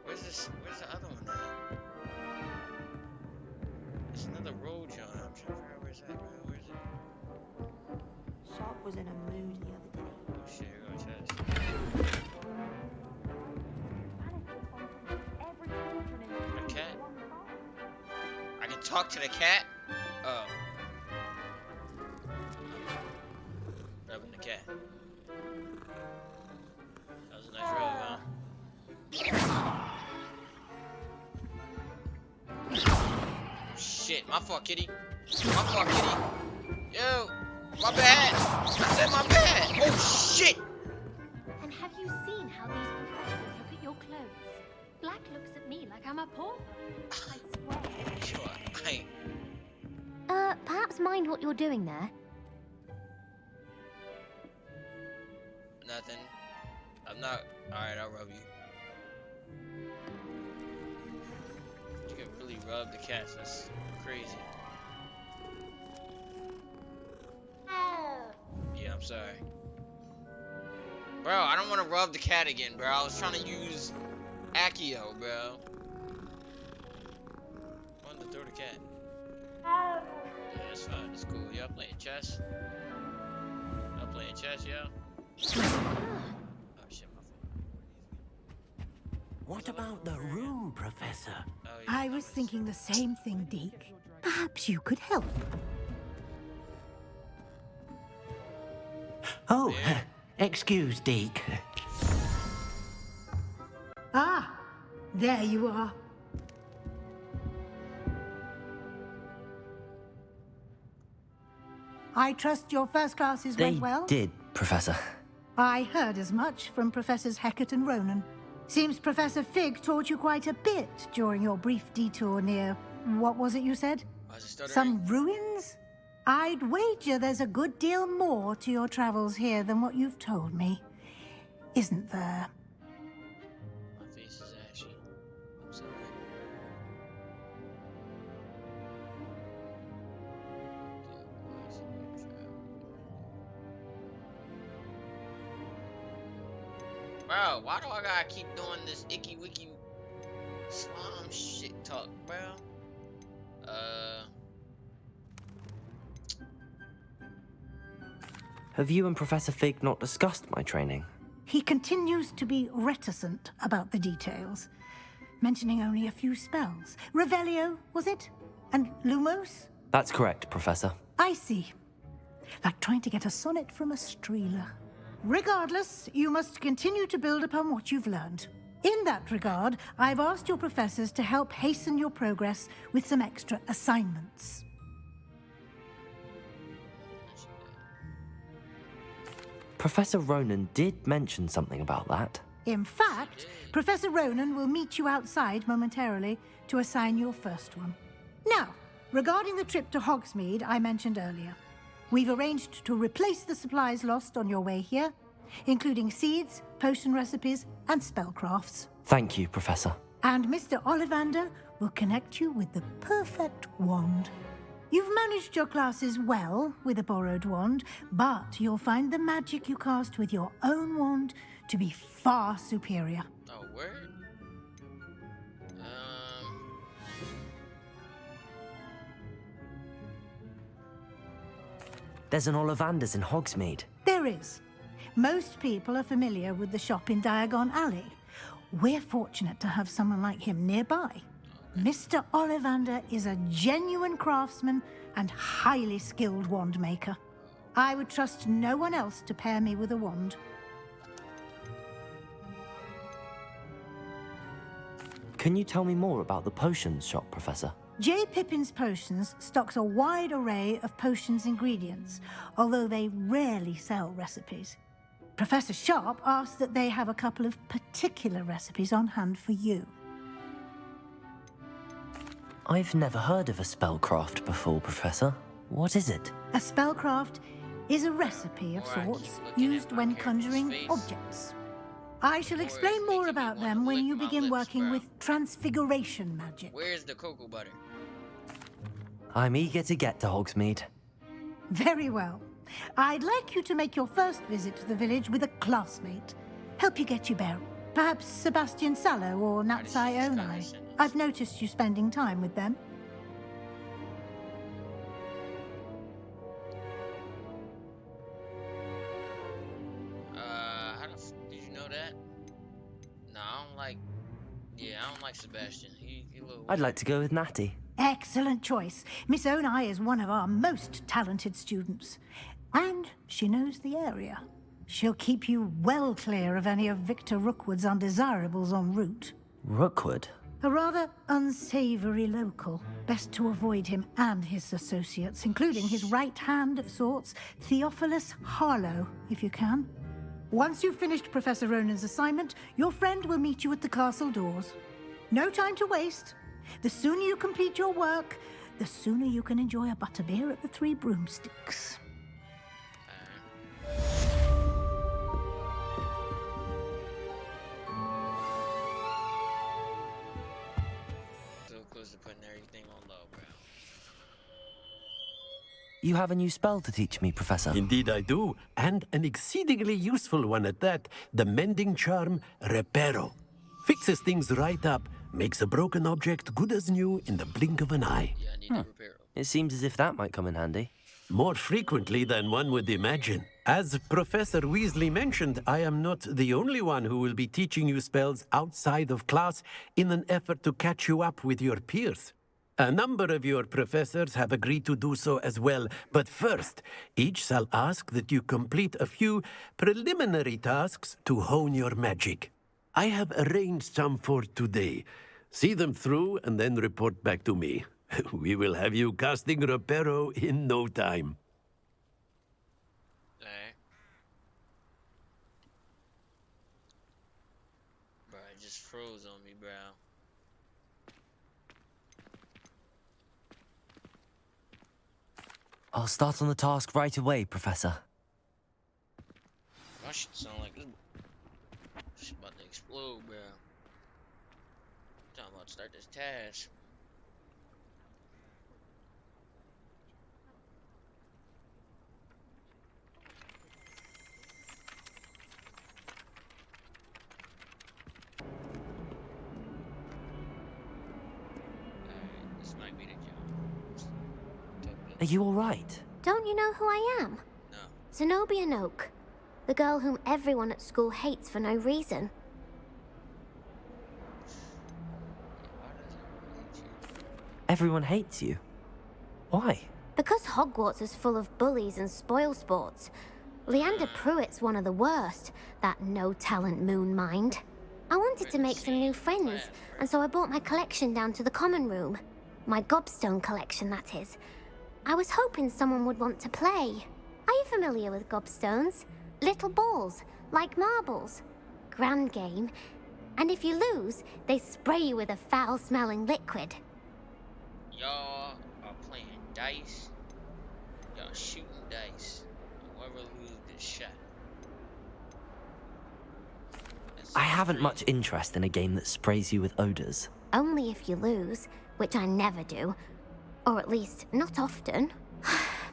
Speaker 1: Where's the other one at? There's another road, John. I'm trying to figure out where's that, bro. Where's it?
Speaker 2: Sharp was in a mood the other day.
Speaker 1: Oh shit, here goes chest. A cat? I can talk to the cat? Oh. Rubbing the cat. That was a nice rub, huh? Shit, my fault, kitty. My fault, kitty. Yo, my bad. I said my bad. Oh, shit.
Speaker 14: And have you seen how these professors look at your clothes? Black looks at me like I'm a pauper. I swear.
Speaker 1: Sure,
Speaker 5: Perhaps mind what you're doing there.
Speaker 1: Nothing. I'm not. Alright, I'll rub you. You can really rub the cats. That's crazy. Yeah, I'm sorry. Bro, I don't want to rub the cat again, bro. I was trying to use Accio, bro. I wanted to throw the cat. Yeah, that's fine. It's cool. Y'all playing chess? Y'all playing chess, yo? Oh, shit, my fault.
Speaker 12: What about the room, Professor?
Speaker 1: Oh, yeah,
Speaker 11: I was thinking the same thing, Deke. Perhaps you could help.
Speaker 12: Oh, excuse, Deke.
Speaker 11: Ah, there you are. I trust your first classes
Speaker 3: They
Speaker 11: went well?
Speaker 3: did, Professor.
Speaker 11: I heard as much from Professors Hecat and Ronan. Seems Professor Fig taught you quite a bit during your brief detour near... what was it you said? Some ruins? I'd wager there's a good deal more to your travels here than what you've told me. Isn't there?
Speaker 1: My face is ashy. I'm sorry. Bro, why do I gotta keep doing this icky wicky slime shit talk, bro?
Speaker 3: Have you and Professor Fig not discussed my training?
Speaker 11: He continues to be reticent about the details, mentioning only a few spells. Revelio, was it? And Lumos?
Speaker 3: That's correct, Professor.
Speaker 11: I see. like trying to get a sonnet from a streeler. Regardless, you must continue to build upon what you've learned. In that regard, I've asked your professors to help hasten your progress with some extra assignments.
Speaker 3: Professor Ronan did mention something about that.
Speaker 11: In fact, Professor Ronan will meet you outside momentarily to assign your first one. Now, regarding the trip to Hogsmeade I mentioned earlier, we've arranged to replace the supplies lost on your way here, including seeds, potion recipes, and spellcrafts.
Speaker 3: Thank you, Professor.
Speaker 11: And Mr. Ollivander will connect you with the perfect wand. You've managed your classes well with a borrowed wand, but you'll find the magic you cast with your own wand to be far superior.
Speaker 1: Oh, word?
Speaker 3: There's an Ollivander's in Hogsmeade.
Speaker 11: There is. Most people are familiar with the shop in Diagon Alley. We're fortunate to have someone like him nearby. Mr. Ollivander is a genuine craftsman and highly skilled wand maker. I would trust no one else to pair me with a wand.
Speaker 3: Can you tell me more about the potions shop, Professor?
Speaker 11: J. Pippin's Potions stocks a wide array of potions ingredients, although they rarely sell recipes. Professor Sharp asks that they have a couple of particular recipes on hand for you.
Speaker 3: I've never heard of a spellcraft before, Professor. What is it?
Speaker 11: A spellcraft is a recipe of sorts used when conjuring objects. I shall explain more about them when you begin working with transfiguration magic.
Speaker 1: Where's the cocoa butter?
Speaker 3: I'm eager to get to Hogsmeade.
Speaker 11: Very well. I'd like you to make your first visit to the village with a classmate. Help you get your bearings. Perhaps Sebastian Sallow or Natsai Onai. I've noticed you spending time with them.
Speaker 1: Did you know that? No, I don't like... Yeah, I don't like Sebastian. He a little...
Speaker 3: I'd like to go with Natty.
Speaker 11: Excellent choice. Miss Onai is one of our most talented students. And she knows the area. She'll keep you well clear of any of Victor Rookwood's undesirables en route.
Speaker 3: Rookwood?
Speaker 11: A rather unsavory local. Best to avoid him and his associates, including his right hand of sorts, Theophilus Harlow, if you can. Once you've finished Professor Ronan's assignment, your friend will meet you at the castle doors. No time to waste. The sooner you complete your work, the sooner you can enjoy a butterbeer at the Three Broomsticks.
Speaker 1: So close to putting everything on low, bro.
Speaker 3: You have a new spell to teach me, Professor.
Speaker 9: Indeed I do, and an exceedingly useful one at that. The mending charm, Reparo. Fixes things right up, makes a broken object good as new in the blink of an eye.
Speaker 1: Yeah, I need to repair it.
Speaker 3: It seems as if that might come in handy.
Speaker 9: More frequently than one would imagine. As Professor Weasley mentioned, I am not the only one who will be teaching you spells outside of class in an effort to catch you up with your peers. A number of your professors have agreed to do so as well, but first, each shall ask that you complete a few preliminary tasks to hone your magic. I have arranged some for today. See them through and then report back to me. We will have you casting Reparo in no time.
Speaker 1: Bro, it just froze on me, bro.
Speaker 3: I'll start on the task right away, Professor.
Speaker 1: My shit sound like this. Shit about to explode, bro. I'm about to start this task. This might be the job.
Speaker 3: Are you all right?
Speaker 5: Don't you know who I am?
Speaker 1: No.
Speaker 5: Zenobia Noak, the girl whom everyone at school hates for no reason.
Speaker 3: Everyone hates you. Why?
Speaker 5: Because Hogwarts is full of bullies and spoilsports, Leander Pruitt's one of the worst, that no-talent moon mind. I wanted to make some new friends, and so I brought my collection down to the common room. My gobstone collection, that is. I was hoping someone would want to play. Are you familiar with gobstones? Little balls, like marbles. Grand game. And if you lose, they spray you with a foul-smelling liquid.
Speaker 1: Y'all are playing dice. Y'all shooting dice. Whoever loses gets shot.
Speaker 3: I haven't much interest in a game that sprays you with odors.
Speaker 5: Only if you lose, which I never do. Or at least, not often.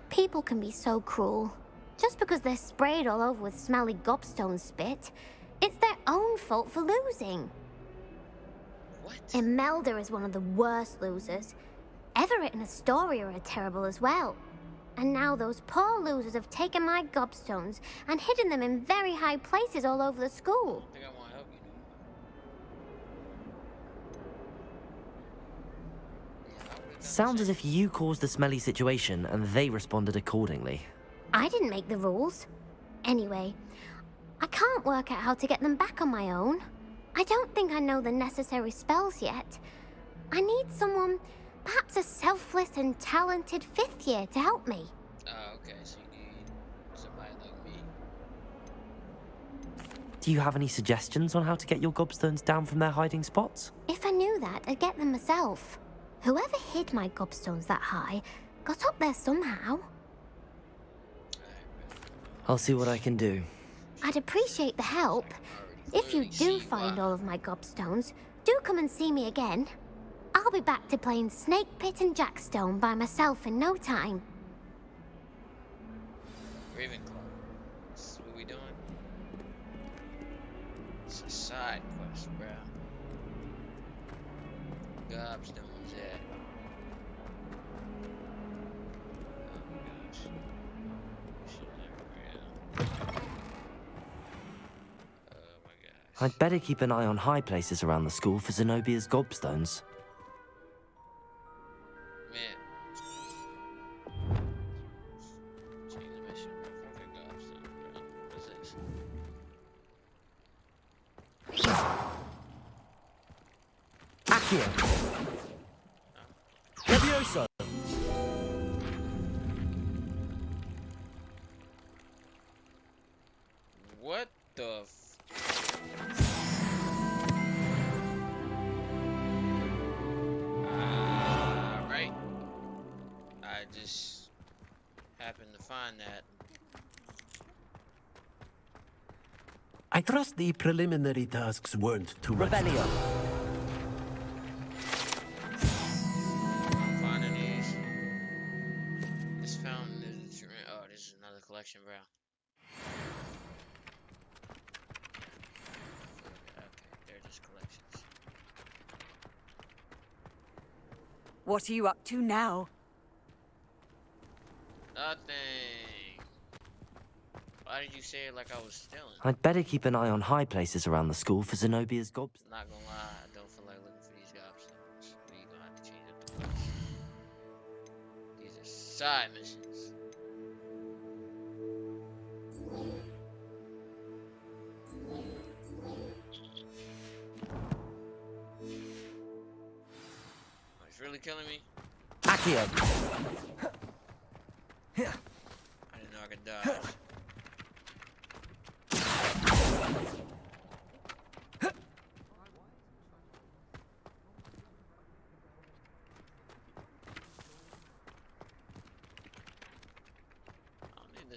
Speaker 5: People can be so cruel. Just because they're sprayed all over with smelly gobstone spit, it's their own fault for losing.
Speaker 1: What?
Speaker 5: Imelda is one of the worst losers. Everett and Astoria are terrible as well. And now those poor losers have taken my gobstones and hidden them in very high places all over the school.
Speaker 1: I think I want to help you.
Speaker 3: Sounds as if you caused the smelly situation and they responded accordingly.
Speaker 5: I didn't make the rules. Anyway, I can't work out how to get them back on my own. I don't think I know the necessary spells yet. I need someone, perhaps a selfless and talented 5th year to help me.
Speaker 1: Okay, so you need somebody like me.
Speaker 3: Do you have any suggestions on how to get your gobstones down from their hiding spots?
Speaker 5: If I knew that, I'd get them myself. Whoever hid my gobstones that high got up there somehow.
Speaker 3: I'll see what I can do.
Speaker 5: I'd appreciate the help. If you do find all of my gobstones, do come and see me again. I'll be back to playing Snake Pit and Jackstone by myself in no time.
Speaker 1: Ravenclaw. This is what we doing? It's a side quest, bro. Gobstones at. Oh my gosh. Oh my gosh.
Speaker 3: I'd better keep an eye on high places around the school for Zenobia's gobstones.
Speaker 1: Man. Change the mission. Fucking gobstone, bro. What's this?
Speaker 15: Accio. Levioso.
Speaker 1: What the Alright. I just happened to find that.
Speaker 9: I trust the preliminary tasks weren't too much.
Speaker 15: Revelio.
Speaker 1: I'm finding these. This fountain is oh, this is another collection, bro. Okay, they're just collections.
Speaker 21: What are you up to now?
Speaker 1: Nothing. Why did you say it like I was stealing?
Speaker 3: I'd better keep an eye on high places around the school for Zenobia's gobstones.
Speaker 1: Not gonna lie, I don't feel like looking for these gobstones. We gonna have to change up the quest. These are side missions. Oh, he's really killing me?
Speaker 15: Accio.
Speaker 1: I didn't know I could dodge.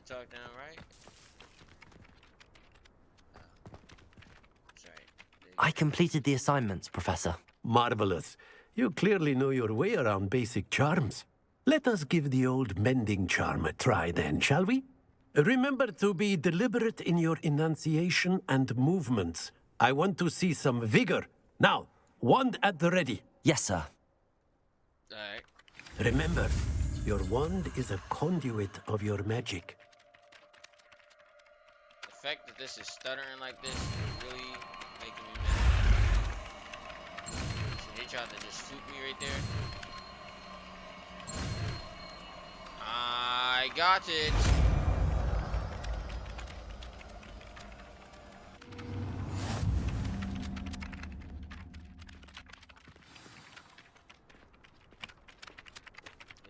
Speaker 1: Talk down, right? Sorry.
Speaker 3: I completed the assignments, Professor.
Speaker 9: Marvelous. You clearly know your way around basic charms. Let us give the old mending charm a try then, shall we? Remember to be deliberate in your enunciation and movements. I want to see some vigor. Now, wand at the ready.
Speaker 3: Yes, sir.
Speaker 1: Alright.
Speaker 9: Remember, your wand is a conduit of your magic.
Speaker 1: The fact that this is stuttering like this is really making me mad. So he tried to just shoot me right there. I got it.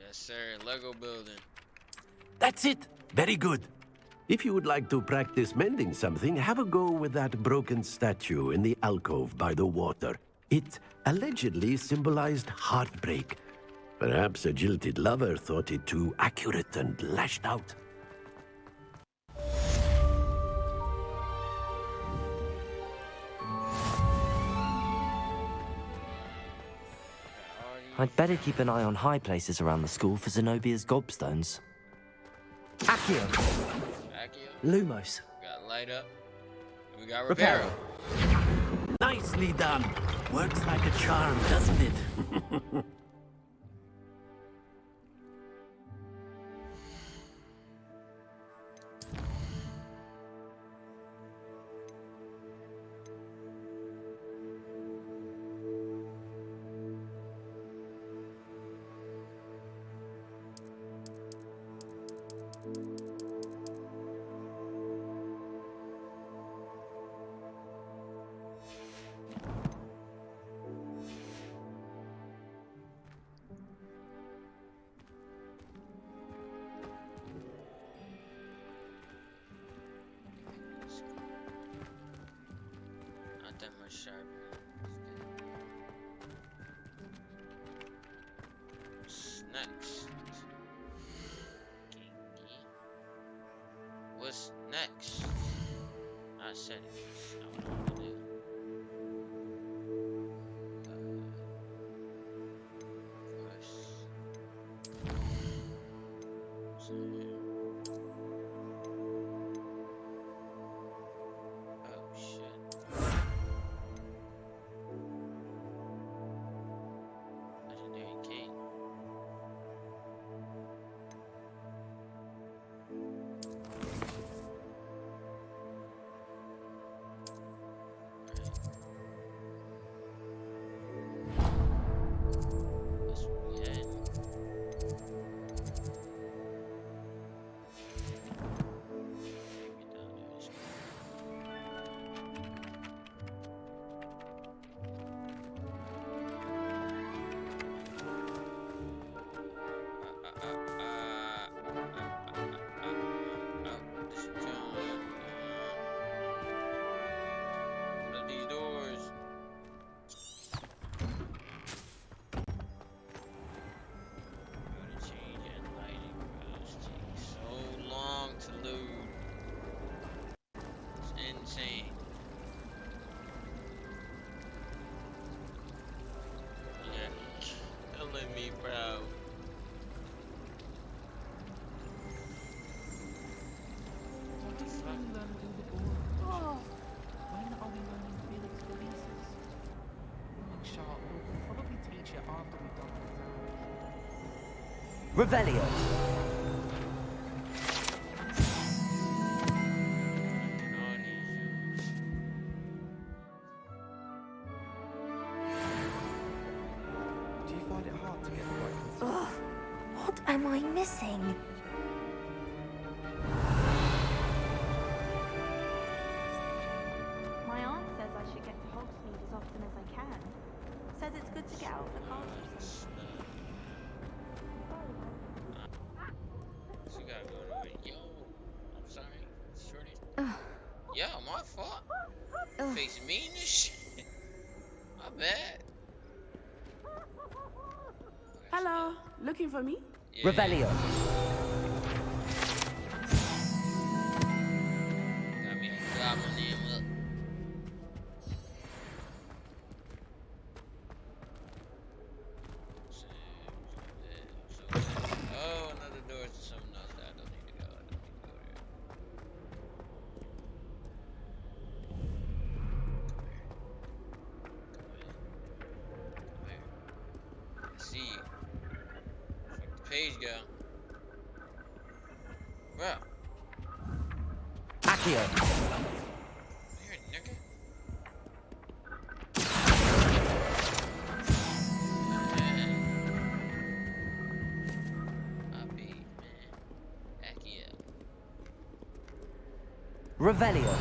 Speaker 1: Yes, sir. Lego building.
Speaker 9: That's it. Very good. If you would like to practice mending something, have a go with that broken statue in the alcove by the water. It allegedly symbolized heartbreak. Perhaps a jilted lover thought it too accurate and lashed out.
Speaker 3: I'd better keep an eye on high places around the school for Zenobia's gobstones. Accio! Lumos!
Speaker 1: We got light up. And we got Reparo.
Speaker 9: Nicely done. Works like a charm, doesn't it?
Speaker 1: Not that much sharper. What's next? What's next? I said it. I don't know what to do. Me proud.
Speaker 17: What the fuck? Oh. When are we learning Felix releases? Look, Sharp, we'll probably teach it after we've done the exam.
Speaker 3: Revelio!
Speaker 2: Ugh, what am I missing?
Speaker 6: My aunt says I should get to Hogsmeade as often as I can. Says it's good to get out of the castle.
Speaker 1: She gotta go to it. Yo, I'm sorry. Shorty. Yo, my fault. Face mean as shit. My bad.
Speaker 23: Hello, looking for me?
Speaker 1: Yeah.
Speaker 3: Revelio.
Speaker 1: Got me a goblin name up. Oh, another door to something else that I don't need to go. I don't need to go there. Come here. I see you. Fuck the page go. Bro.
Speaker 3: Accio.
Speaker 1: Here, nigga. I beat, man.
Speaker 3: Revelio.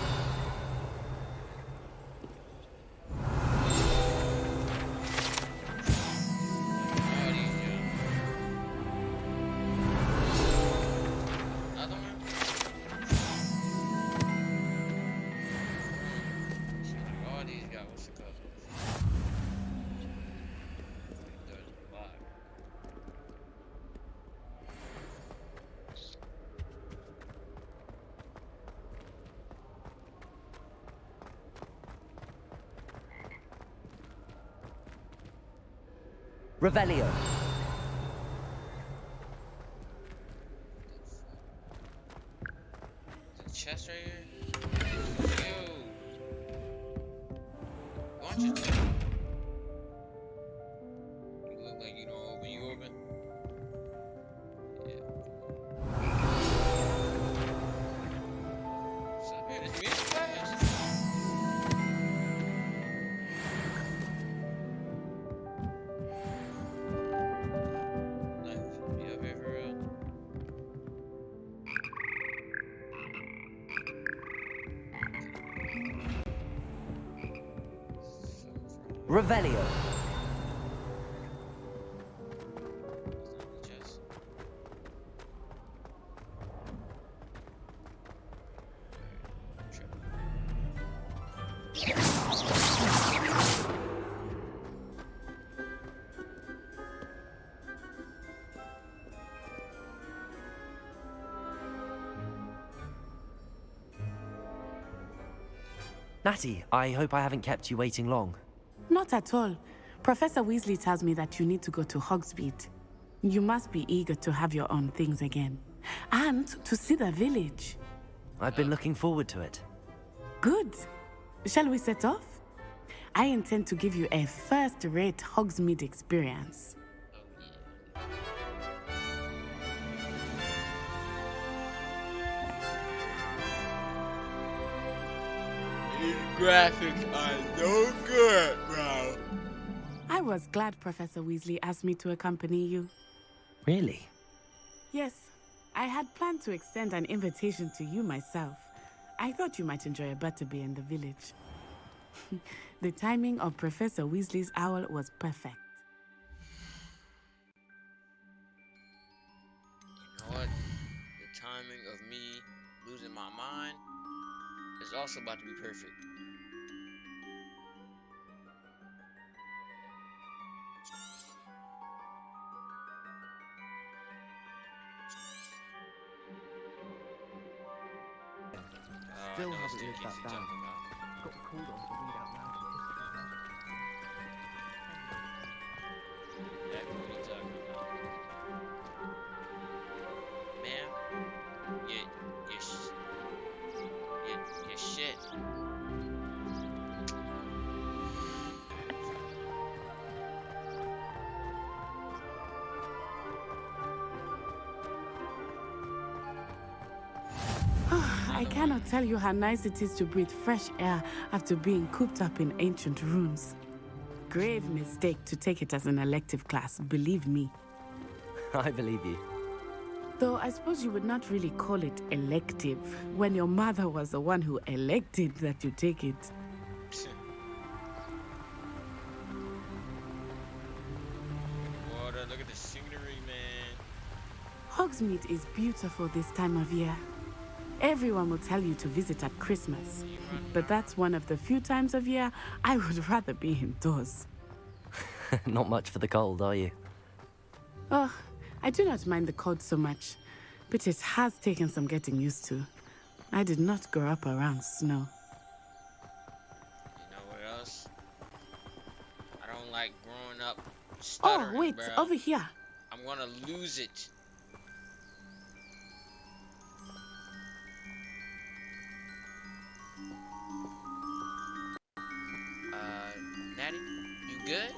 Speaker 1: Another one? All these got what's it called? Like doors unlocked.
Speaker 3: Revelio.
Speaker 1: Is it chest right here? Yo. Why don't you just... You look like you don't open. You open? Yeah. What's up here? This music class? Knife. Be up here for real?
Speaker 3: Revelio.
Speaker 1: Chest.
Speaker 3: Natty, I hope I haven't kept you waiting long.
Speaker 23: Not at all. Professor Weasley tells me that you need to go to Hogsmeade. You must be eager to have your own things again. And to see the village.
Speaker 3: I've been looking forward to it.
Speaker 23: Good. Shall we set off? I intend to give you a first-rate Hogsmeade experience.
Speaker 1: These graphics are no good, bro.
Speaker 23: I was glad Professor Weasley asked me to accompany you.
Speaker 3: Really?
Speaker 23: Yes, I had planned to extend an invitation to you myself. I thought you might enjoy a butterbeer in the village. The timing of Professor Weasley's owl was perfect.
Speaker 1: You know what? The timing of me losing my mind is also about to be perfect.
Speaker 15: Still
Speaker 1: I know
Speaker 15: haven't
Speaker 1: the
Speaker 15: lived
Speaker 1: staircase
Speaker 15: that
Speaker 1: you're
Speaker 15: down.
Speaker 1: talking about.
Speaker 15: Got called on to read out loud the history.
Speaker 1: Exactly what you talking about. Ma'am, your shit.
Speaker 23: I cannot tell you how nice it is to breathe fresh air after being cooped up in ancient rooms. Grave mistake to take it as an elective class, believe me.
Speaker 3: I believe you.
Speaker 23: Though I suppose you would not really call it elective when your mother was the one who elected that you take it.
Speaker 1: Water, look at the scenery, man.
Speaker 23: Hogsmeade is beautiful this time of year. Everyone will tell you to visit at Christmas, but that's one of the few times of year I would rather be indoors.
Speaker 3: Not much for the cold, are you?
Speaker 23: Oh, I do not mind the cold so much, but it has taken some getting used to. I did not grow up around snow.
Speaker 1: You know what else? I don't like growing up stuttering,
Speaker 23: Oh, wait,
Speaker 1: bro.
Speaker 23: over here.
Speaker 1: I'm gonna lose it. Natty, you good?